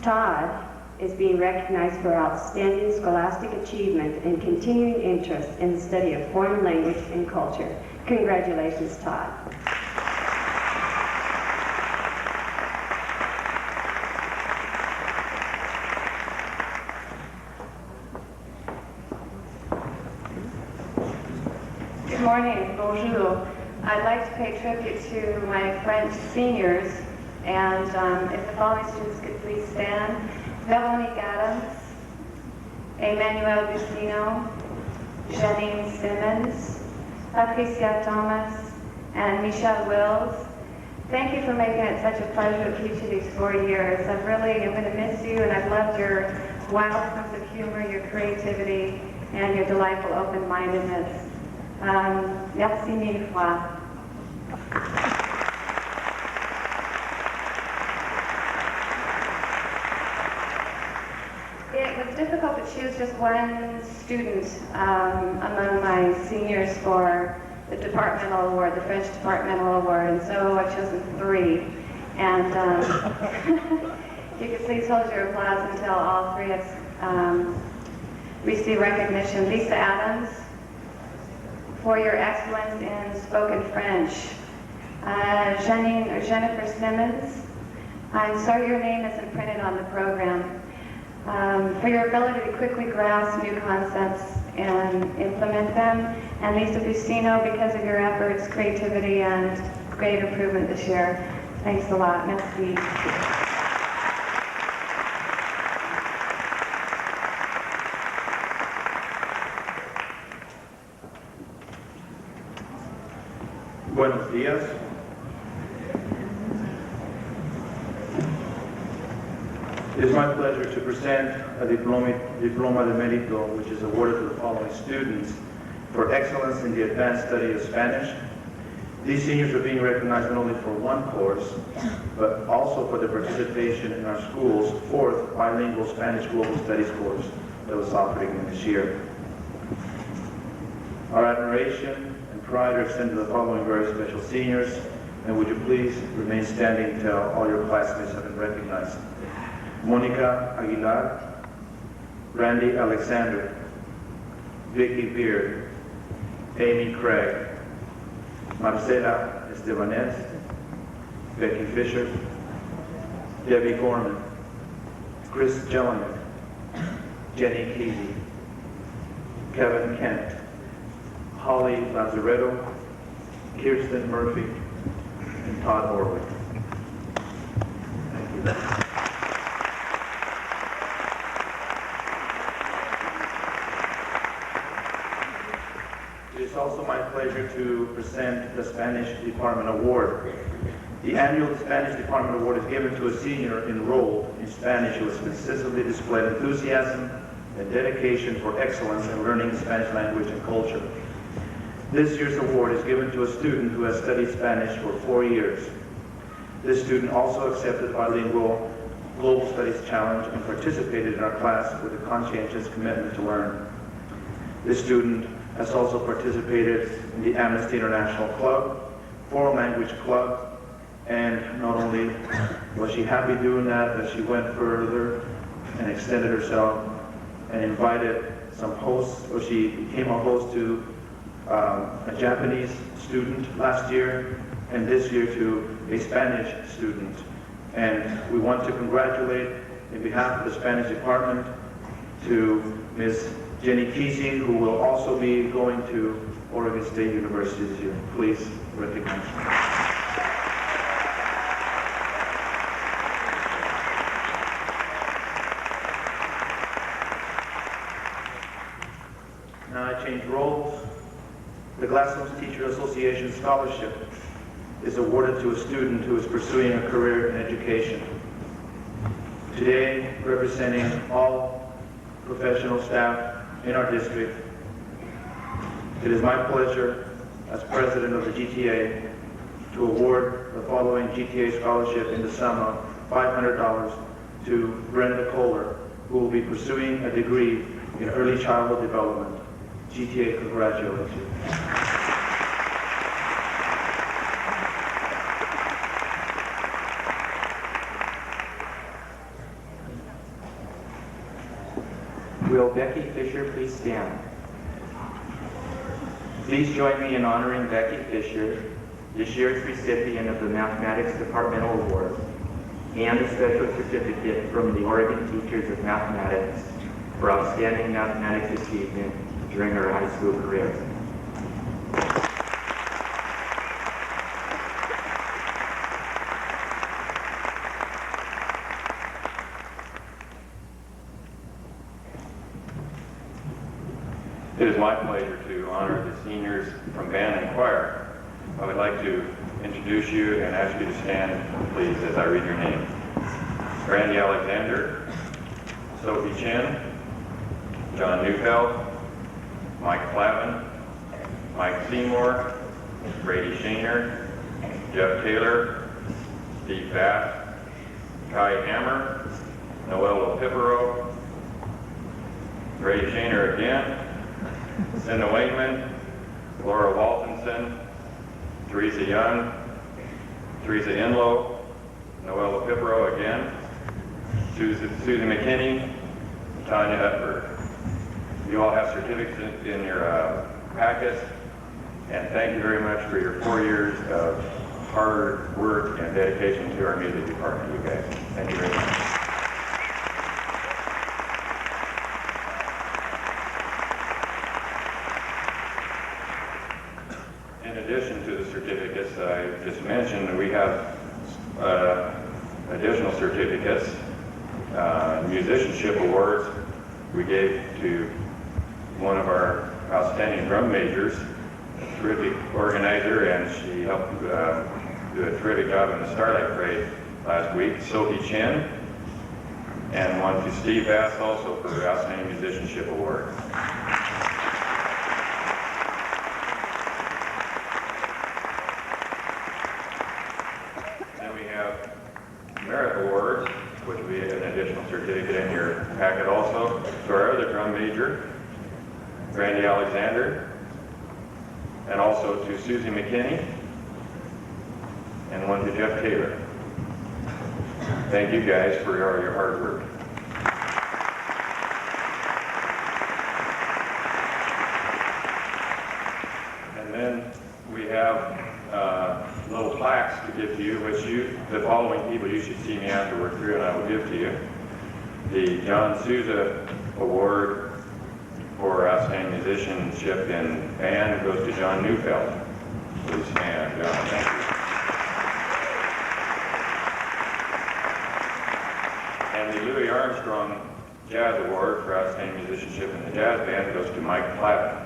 Todd is being recognized for outstanding scholastic achievement and continuing interest in the study of foreign language and culture. Congratulations, Todd. Good morning, bonjour. I'd like to pay tribute to my French seniors, and if the following students could please stand. Veronique Adams, Emmanuel Bustino, Janine Simmons, Patricia Thomas, and Michelle Wills. Thank you for making it such a pleasure to teach you these 4 years. I'm going to miss you, and I've loved your wild sense of humor, your creativity, and your delightful open-mindedness. Merci mille fois. It was difficult to choose just one student among my seniors for the departmental award, the French departmental award, and so I've chosen 3. And if you could please hold your applause until all 3 have received recognition. Lisa Adams, for your excellence in spoken French. Jennifer Simmons, I'm sorry your name isn't printed on the program. For your ability to quickly grasp new concepts and implement them. And Lisa Bustino, because of your efforts, creativity, and great improvement this year. Thanks a lot. Merci. Buenos días. It is my pleasure to present a Diploma de Mérito, which is awarded to the following students for excellence in the advanced study of Spanish. These seniors are being recognized not only for one course, but also for their participation in our school's 4th bilingual Spanish Global Studies course that was offered again this year. Our admiration and pride are extended to the following very special seniors, and would you please remain standing until all your classmates have been recognized. Monica Aguilar, Randy Alexander, Vicky Beard, Amy Craig, Marcela Estebanez, Becky Fisher, Debbie Gorman, Chris Jelinek, Jenny Keesey, Kevin Kent, Holly Lazaretto, Kirsten Murphy, and Todd Orwick. Thank you. It is also my pleasure to present the Spanish Department Award. The annual Spanish Department Award is given to a senior enrolled in Spanish who has consistently displayed enthusiasm and dedication for excellence in learning the Spanish language and culture. This year's award is given to a student who has studied Spanish for 4 years. This student also accepted bilingual Global Studies Challenge and participated in our class with a conscientious commitment to learn. This student has also participated in the Amnesty International Club, Foreign Language Club, and not only was she happy doing that, but she went further and extended herself and invited some hosts, or she became a host to a Japanese student last year, and this year to a Spanish student. And we want to congratulate, in behalf of the Spanish department, to Ms. Jenny Keesey, who will also be going to Oregon State University this year. Please recognize her. Now I change roles. The Gladstone Teacher Association Scholarship is awarded to a student who is pursuing a career in education. Today, representing all professional staff in our district. It is my pleasure as president of the GTA to award the following GTA scholarship in the sum of $500 to Brenda Kohler, who will be pursuing a degree in early childhood development. GTA congratulates you. Will Becky Fisher please stand? Please join me in honoring Becky Fisher, this year's recipient of the Mathematics Departmental Award and a special certificate from the Oregon Teachers of Mathematics for outstanding mathematics achievement during her high school career. It is my pleasure to honor the seniors from band and choir. I would like to introduce you and ask you to stand, please, as I read your name. Randy Alexander, Sophie Chin, John Neufeld, Mike Clavin, Mike Seymour, Brady Shaner, Jeff Taylor, Steve Bass, Kai Hammer, Noel Pipero, Brady Shaner again, Cinda Wakeman, Laura Waltonson, Teresa Young, Teresa Enlow, Noella Pipero again, Susan McKinney, Tanya Hutberg. You all have certificates in your packets, and thank you very much for your 4 years of hard work and dedication to our music department, you guys. Thank you very much. In addition to the certificates I just mentioned, we have additional certificates, musicianship awards we gave to one of our outstanding drum majors, a terrific organizer, and she helped do a terrific job in the Starlight Parade last week, Sophie Chin, and one to Steve Bass also for the Outstanding Musicianship Award. Merit Awards, which will be an additional certificate in your packet also, to our other drum major, Randy Alexander, and also to Susie McKinney, and one to Jeff Taylor. Thank you guys for all your hard work. And then we have little plaques to give to you, which the following people, you should see me after we're through, and I will give to you. The John Souza Award for Outstanding Musicianship in Band goes to John Neufeld. Please stand, John. Thank you. And the Louis Armstrong Jazz Award for Outstanding Musicianship in the Jazz Band goes to Mike Clavin.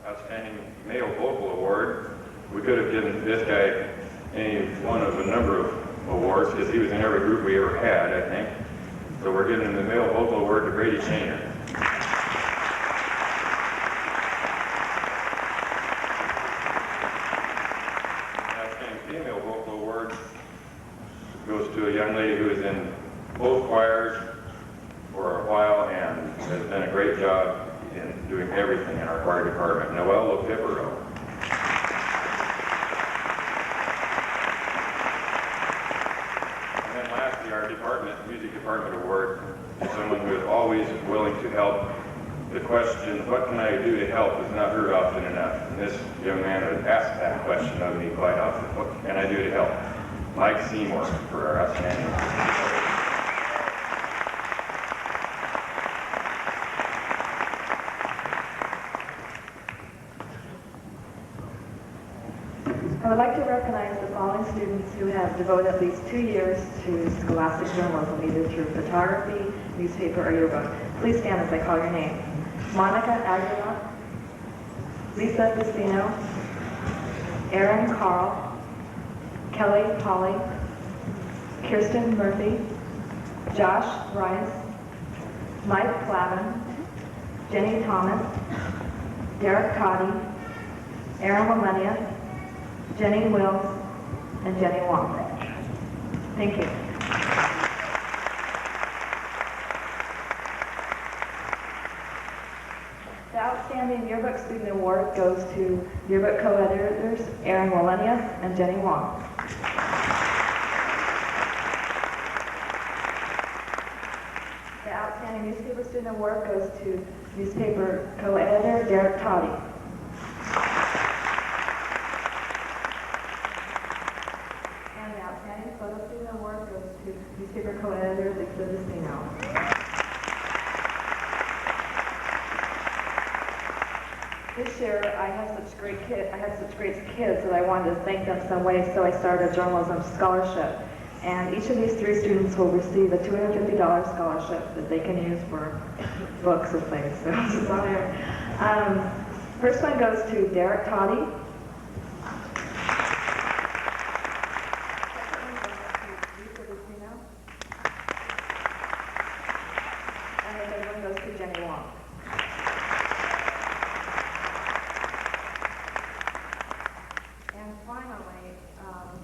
Outstanding Male Vocal Award. We could have given this guy any one of a number of awards because he was in every group we ever had, I think. So we're giving the Male Vocal Award to Brady Shaner. Outstanding Female Vocal Award goes to a young lady who is in both choirs for a while and has done a great job in doing everything in our choir department, Noel Pipero. And then lastly, our music department award is someone who is always willing to help. The question, what can I do to help, is not heard often enough. And this young man would ask that question of me quite often. What can I do to help? Mike Seymour for our outstanding. I would like to recognize the following students who have devoted at least 2 years to scholastic journalism, either through photography, newspaper, or yearbook. Please stand as I call your name. Monica Aguilar, Lisa Pacino, Aaron Carl, Kelly Polly, Kirsten Murphy, Josh Rice, Mike Clavin, Jenny Thomas, Derek Cotty, Aaron Lamenia, Jenny Wills, and Jenny Wong. Thank you. The Outstanding Yearbook Student Award goes to yearbook co-editors Aaron Lamenia and Jenny Wong. The Outstanding Newspaper Student Award goes to newspaper co-editor Derek Toddy. And the Outstanding Photo Student Award goes to newspaper co-editor Lisa Vicino. This year, I had such great kids that I wanted to thank them some way, so I started a journalism scholarship. And each of these 3 students will receive a $250 scholarship that they can use for books and things. So it's on there. First one goes to Derek Toddy. And the third one goes to Jenny Wong. And finally,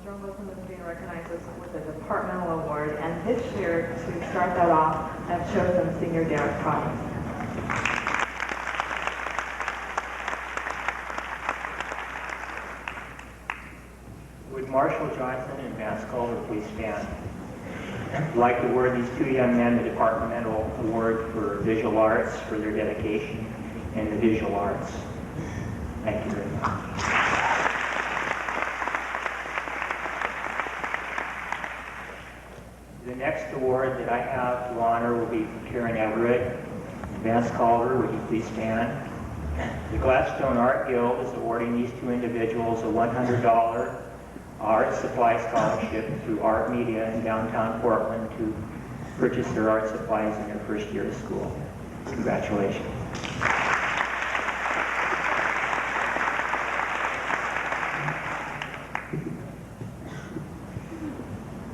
journalism is being recognized with a departmental award. And this year, to start that off, I've chosen Senior Derek Toddy. Would Marshall Johnson and Vance Calder please stand? I'd like to award these 2 young men the departmental award for visual arts for their dedication in the visual arts. Thank you very much. The next award that I have to honor will be from Karen Everett. Vance Calder, would you please stand? The Gladstone Art Guild is awarding these 2 individuals a $100 art supply scholarship through Art Media in downtown Portland to purchase their art supplies in their first year of school. Congratulations.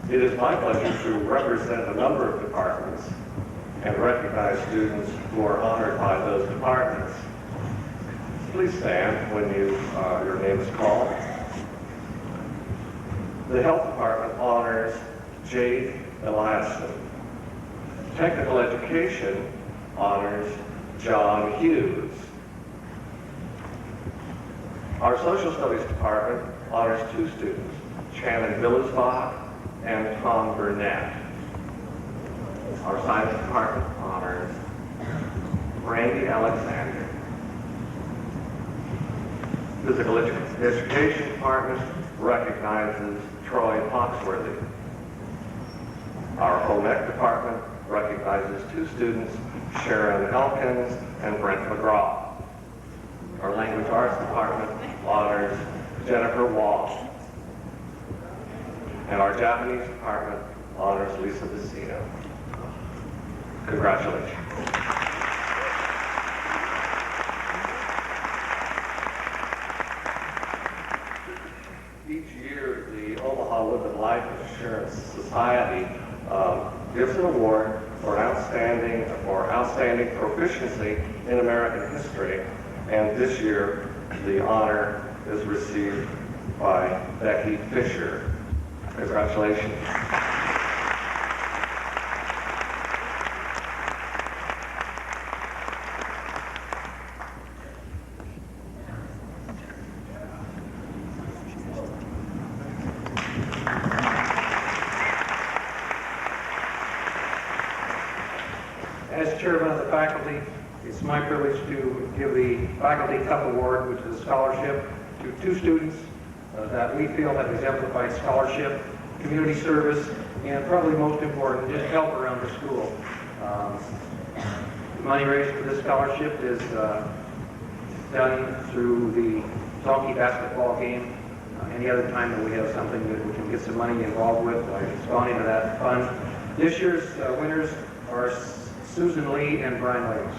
It is my pleasure to represent a number of departments and recognize students who are honored by those departments. Please stand when your name is called. The Health Department honors Jade Eliasson. Technical Education honors John Hughes. Our Social Studies Department honors 2 students, Shannon Villesbach and Tom Burnett. Our Science Department honors Randy Alexander. Physical Education Department recognizes Troy Foxworthy. Our Home Ec Department recognizes 2 students, Sharon Elkins and Brent McGraw. Our Language Arts Department honors Jennifer Wall. And our Japanese Department honors Lisa Vicino. Congratulations. Each year, the Omaha Woodland Life Insurance Society gives an award for outstanding proficiency in American history, and this year the honor is received by Becky Fisher. Congratulations. As chairman of the faculty, it's my privilege to give the Faculty Cup Award, which is a scholarship to 2 students that we feel have exemplified scholarship, community service, and probably most important, just help around the school. The money raised for this scholarship is done through the donkey basketball game. Any other time that we have something that we can get some money involved with, it's gone into that fund. This year's winners are Susan Lee and Brian Williams.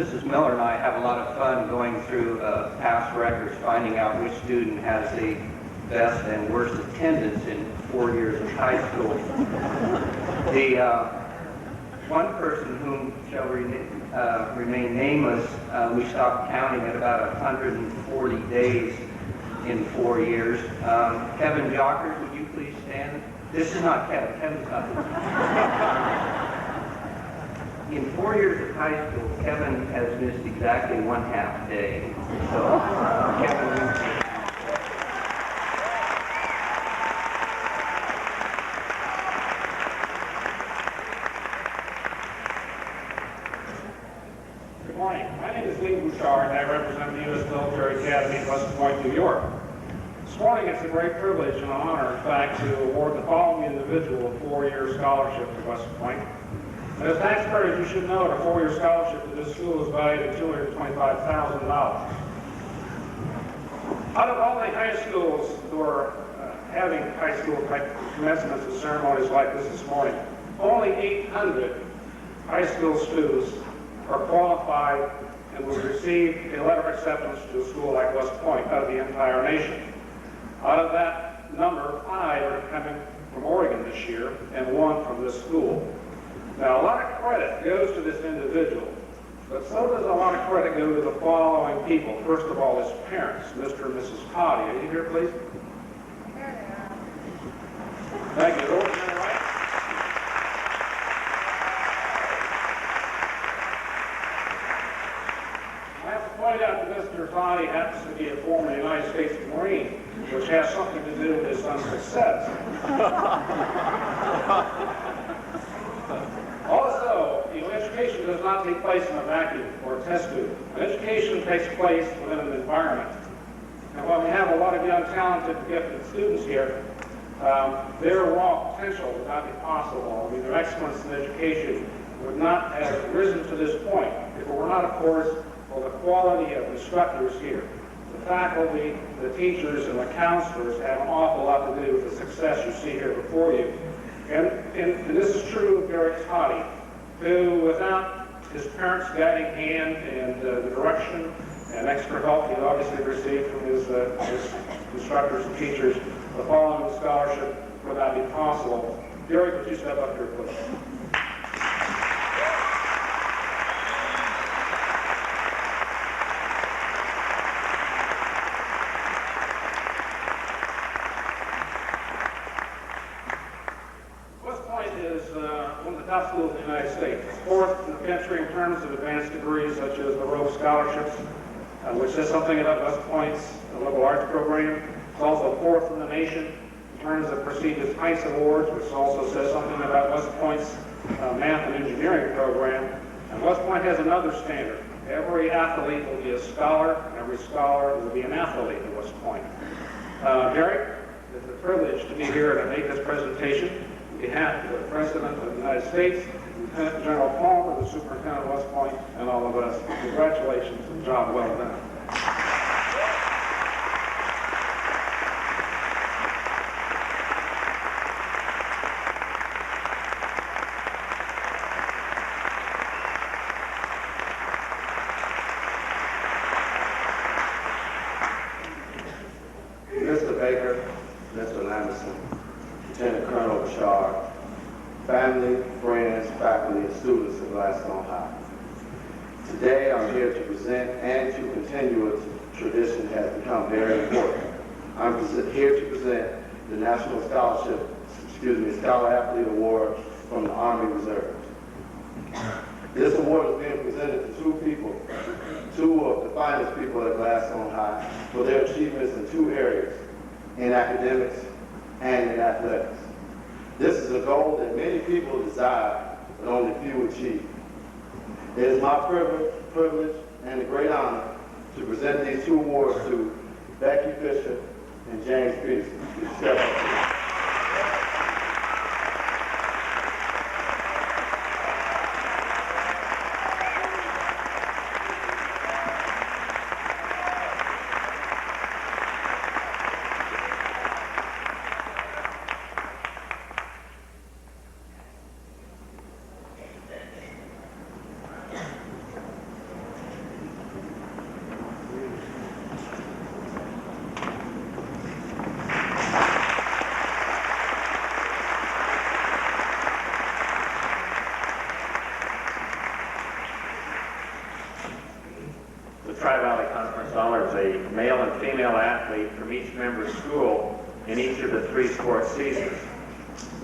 Mrs. Miller and I have a lot of fun going through past records, finding out which student has the best and worst attendance in 4 years of high school. The one person whom shall remain nameless, we stopped counting at about 140 days in 4 years. Kevin Jockers, would you please stand? This is not Kevin. Kevin's not. In 4 years of high school, Kevin has missed exactly 1/2 day. So, Kevin, good morning. My name is Lee Bouchard, and I represent the U.S. Military Academy at West Point, New York. This morning, it's a great privilege and an honor, in fact, to award the following individual a 4-year scholarship to West Point. And as taxpayers, you should know that a 4-year scholarship to this school is valued at $225,000. Out of all the high schools who are having high school commencements and ceremonies like this morning, only 800 high school students are qualified and will receive a letter of acceptance to a school like West Point out of the entire nation. Out of that number, 5 are coming from Oregon this year and 1 from this school. Now, a lot of credit goes to this individual, but so does a lot of credit go to the following people. First of all, his parents, Mr. and Mrs. Potty. Are you here, please? Thank you. Over to the right. I have to point out that Mr. Potty happens to be a former United States Marine, which has something to do with his son's success. Also, education does not take place in a vacuum or a test tube. Education takes place within an environment. And while we have a lot of young, talented, gifted students here, their raw potential would not be possible. I mean, their excellence in education would not have risen to this point if it were not, of course, for the quality of instructors here. The faculty, the teachers, and the counselors have an awful lot to do with the success you see here before you. And this is true of Derek Toddy, who, without his parents' guiding hand and the direction and extra help he obviously received from his instructors and teachers, the following scholarship would not be possible. Derek, would you step up here, please? Top schools in the United States. It's 4th in the country in terms of advanced degrees such as the Rhodes Scholarships, which says something about West Point's liberal arts program. It's also 4th in the nation in terms of prestigious Heights Awards, which also says something about West Point's math and engineering program. And West Point has another standard. Every athlete will be a scholar, and every scholar will be an athlete at West Point. Derek, it's a privilege to be here to make this presentation. On behalf of the President of the United States, Lieutenant General Palmer, the Superintendent of West Point, and all of us, congratulations and job well done. Mr. Baker, Mr. Lamberson, Lieutenant Colonel Bouchard, family, friends, faculty, and students of Gladstone High. Today I'm here to present and to continue a tradition that has become very important. I'm here to present the National Scholar Athlete Award from the Army Reserve. This award is being presented to two of the finest people at Gladstone High for their achievements in 2 areas, in academics and in athletics. This is a goal that many people desire, but only few achieve. It is my privilege and a great honor to present these 2 awards to Becky Fisher and James Peterson. from each member school in each of the 3 sports seasons.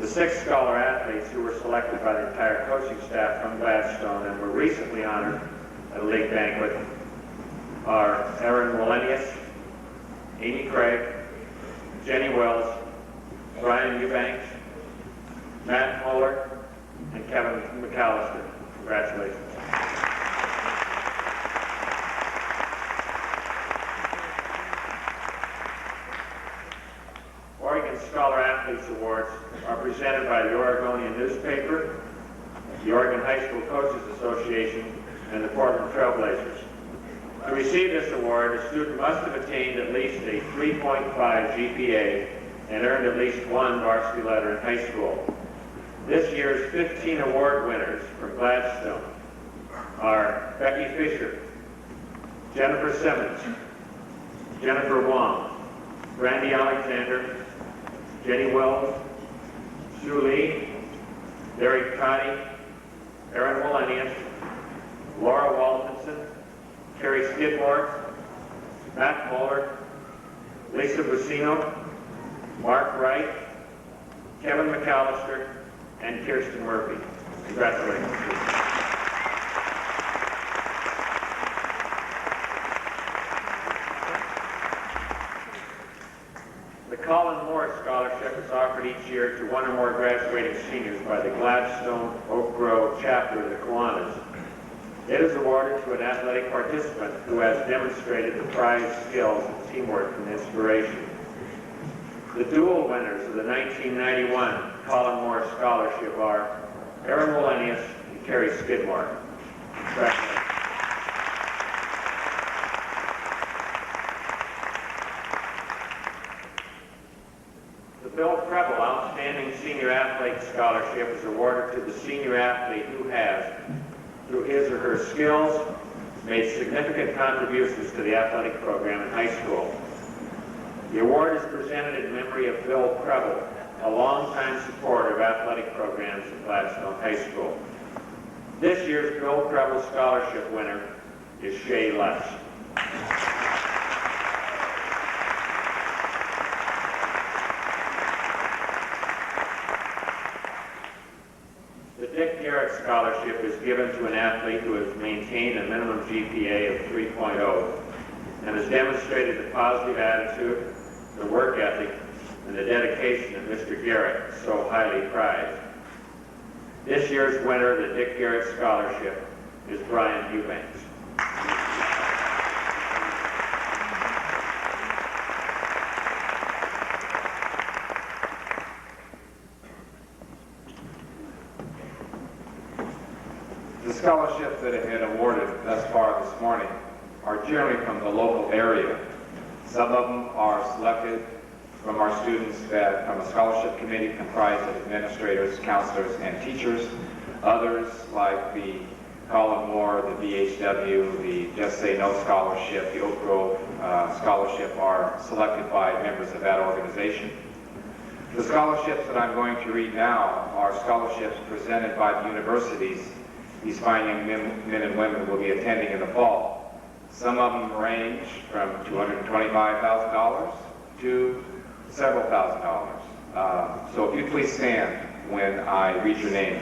The 6 scholar athletes who were selected by the entire coaching staff from Gladstone and were recently honored at a league banquet are Aaron Wallenius, Amy Craig, Jenny Wells, Brian Eubanks, Matt Muller, and Kevin McAllister. Congratulations. Oregon Scholar Athletes Awards are presented by the Oregonian newspaper, the Oregon High School Coaches Association, and the Portland Trailblazers. To receive this award, a student must have attained at least a 3.5 GPA and earned at least 1 varsity letter in high school. This year's 15 award winners from Gladstone are Becky Fisher, Jennifer Simmons, Jennifer Wong, Brandy Alexander, Jenny Wells, Sue Lee, Derek Toddy, Aaron Wallenius, Laura Waldenson, Carrie Skidmore, Matt Muller, Lisa Buccino, Mark Wright, Kevin McAllister, and Kirsten Murphy. Congratulations. The Colin Moore Scholarship is offered each year to 1 or more graduating seniors by the Gladstone Oak Grove chapter of the Kiwanis. It is awarded to an athletic participant who has demonstrated the prized skills of teamwork and inspiration. The dual winners of the 1991 Colin Moore Scholarship are Aaron Wallenius and Carrie Skidmore. Congratulations. The Bill Preble Outstanding Senior Athlete Scholarship is awarded to the senior athlete who has, through his or her skills, made significant contributions to the athletic program in high school. The award is presented in memory of Bill Preble, a longtime supporter of athletic programs at Gladstone High School. This year's Bill Preble Scholarship winner is Shay Lutz. The Dick Garrett Scholarship is given to an athlete who has maintained a minimum GPA of 3.0 and has demonstrated the positive attitude, the work ethic, and the dedication that Mr. Garrett so highly prized. This year's winner of the Dick Garrett Scholarship is Brian Eubanks. The scholarships that have been awarded thus far this morning are generally from the local area. Some of them are selected from our students from a scholarship committee comprised of administrators, counselors, and teachers. Others, like the Colin Moore, the VHW, the Just Say No Scholarship, the Oak Grove Scholarship, are selected by members of that organization. The scholarships that I'm going to read now are scholarships presented by the universities these fine young men and women will be attending in the fall. Some of them range from $225,000 to several $1,000s. So if you please stand when I read your name.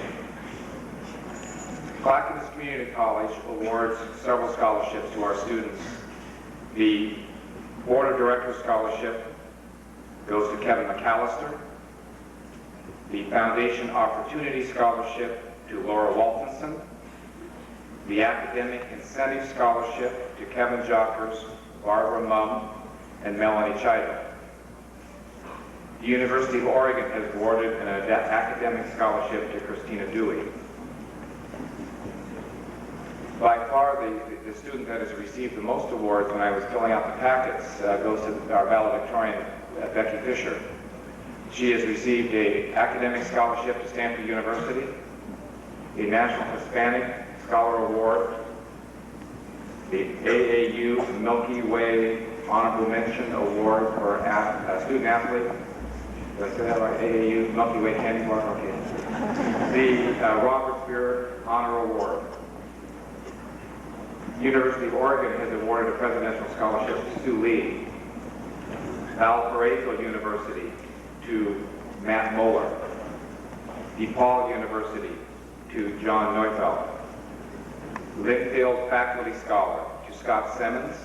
Clackamas Community College awards several scholarships to our students. The Board of Directors Scholarship goes to Kevin McAllister. The Foundation Opportunity Scholarship to Laura Waltonson. The Academic Incentive Scholarship to Kevin Jockers, Barbara Mumm, and Melanie Chido. The University of Oregon has awarded an academic scholarship to Christina Dewey. By far, the student that has received the most awards when I was filling out the packets goes to our valedictorian, Becky Fisher. She has received an academic scholarship to Stanford University, a National Hispanic Scholar Award, the AAU Milky Way Honorable Mention Award for Student Athlete. Did I say that right? AAU Milky Way Candy Bar? Okay. The Robert Beer Honor Award. University of Oregon has awarded a presidential scholarship to Sue Lee. Valparaiso University to Matt Moeller, DePaul University to John Neufeld, Linfield Faculty Scholar to Scott Simmons,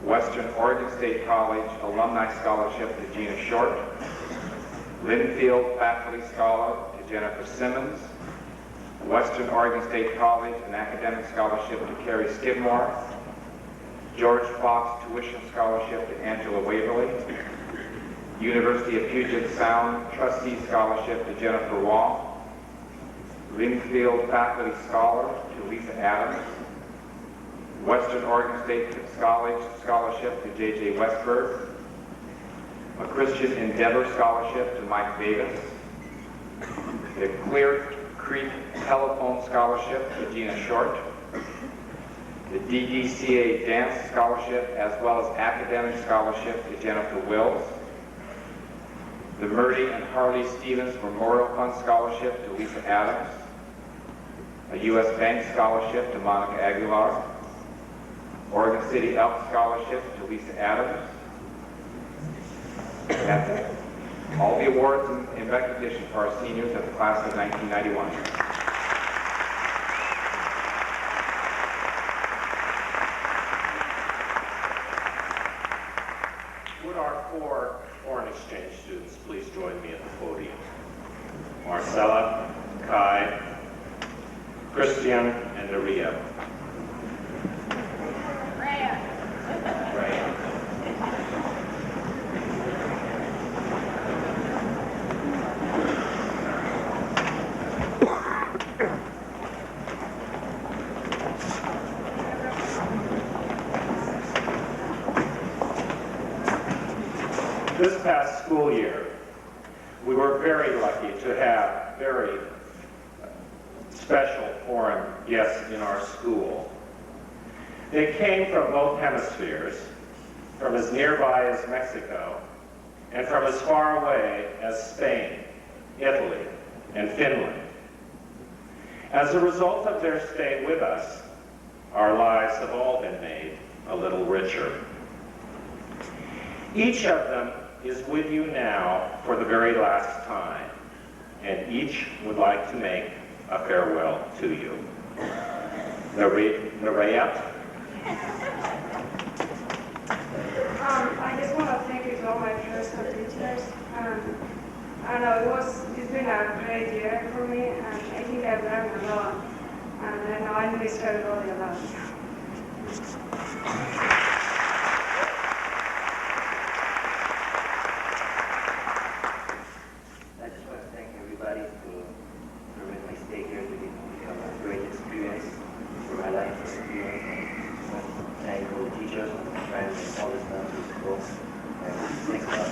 Western Oregon State College Alumni Scholarship to Gina Short, Linfield Faculty Scholar to Jennifer Simmons, Western Oregon State College an Academic Scholarship to Carrie Skidmore, George Fox Tuition Scholarship to Angela Waverly, University of Puget Sound Trustee Scholarship to Jennifer Wong, Linfield Faculty Scholar to Lisa Adams, Western Oregon State College Scholarship to J.J. Westberg, a Christian Endeavor Scholarship to Mike Davis, the Clear Creek Telephone Scholarship to Gina Short, the DDCA Dance Scholarship as well as Academic Scholarship to Jennifer Wills, the Murdy and Harley Stevens Memorial Fund Scholarship to Lisa Adams, a U.S. Bank Scholarship to Monica Aguilar, Oregon City Elk Scholarship to Lisa Adams. That's it. All the awards and recognition for our seniors of the class of 1991. Would our 4 foreign exchange students please join me at the podium? Marcella, Kai, Christian, and Aria. This past school year, we were very lucky to have very special foreign guests in our school. They came from both hemispheres, from as nearby as Mexico, and from as far away as Spain, Italy, and Finland. As a result of their stay with us, our lives have all been made a little richer. Each of them is with you now for the very last time, and each would like to make a farewell to you. Nerea? I just want to thank you to all my parents and teachers. I know it's been a great year for me, and I think I've learned a lot. And I know I miss everybody a lot. I just want to thank everybody for letting me stay here to become a great experience for my life experience. Thank all the teachers, my friends, and all the staff of the school. And thanks a lot.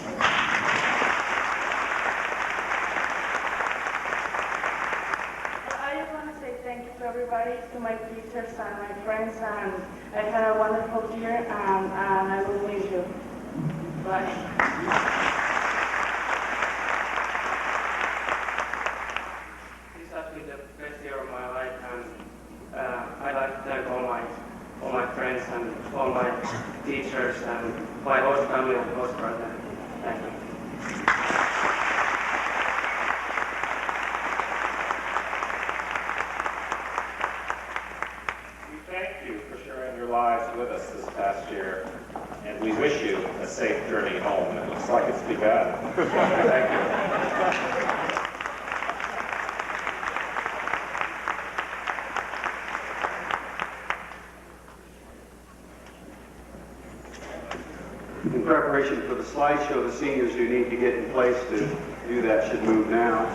I just want to say thank you to everybody, to my teachers and my friends, and I had a wonderful year, and I will miss you. Bye. This has been the best year of my life, and I'd like to thank all my friends and all my teachers and my host family and host brother. Thank you. We thank you for sharing your lives with us this past year, and we wish you a safe journey home. It looks like it's begun. Thank you. In preparation for the slideshow, the seniors who need to get in place to do that should move now.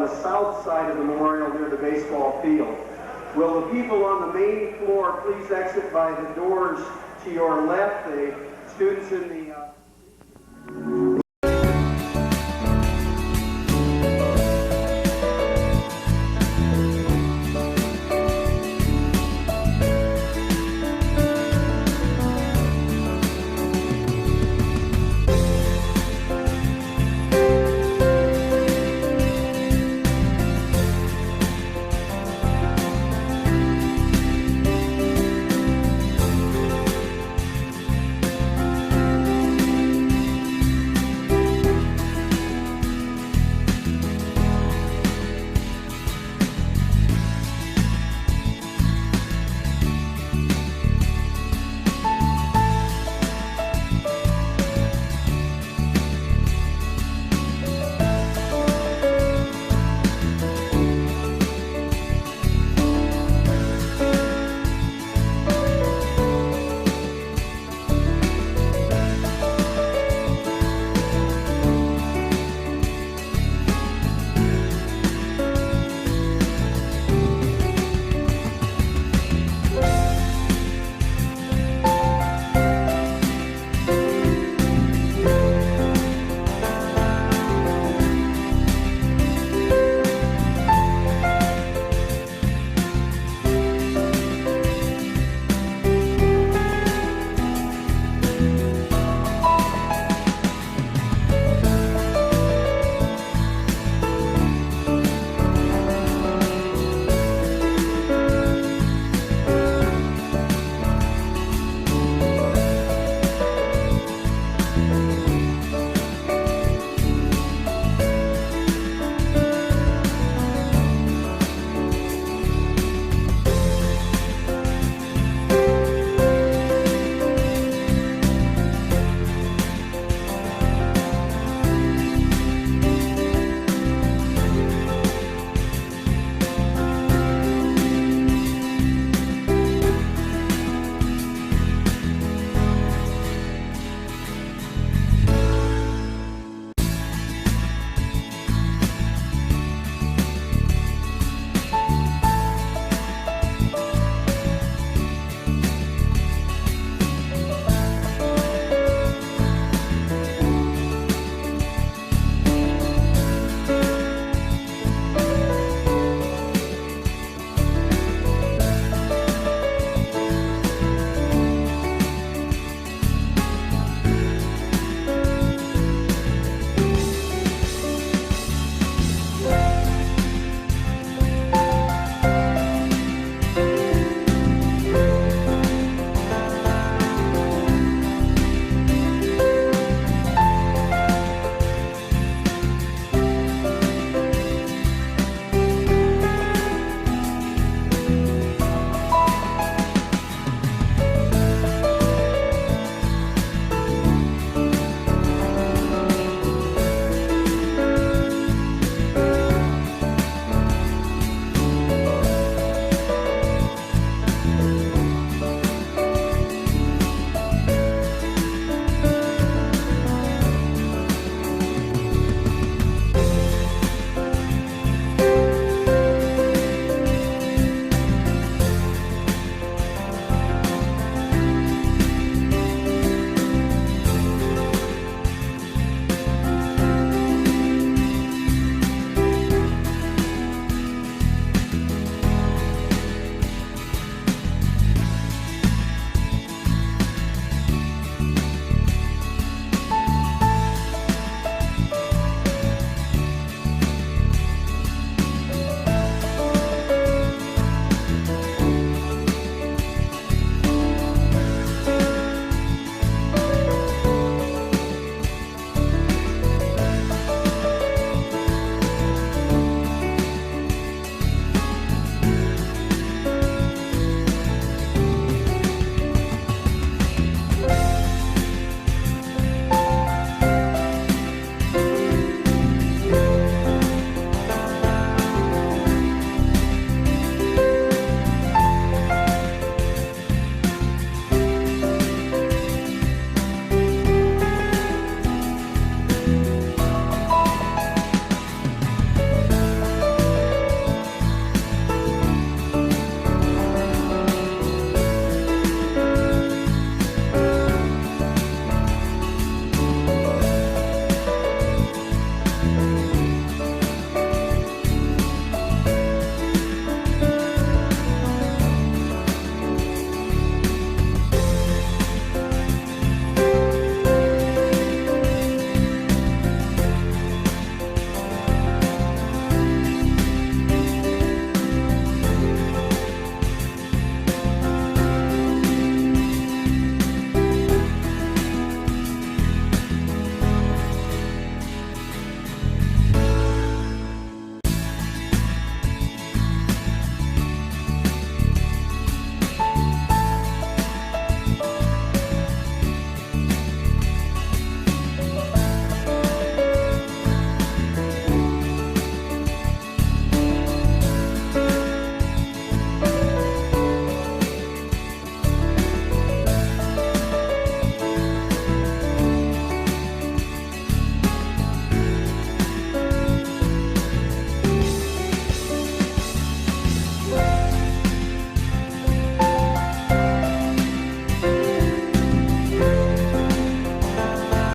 the south side of the memorial near the baseball field. Will the people on the main floor please exit by the doors to your left? The students in the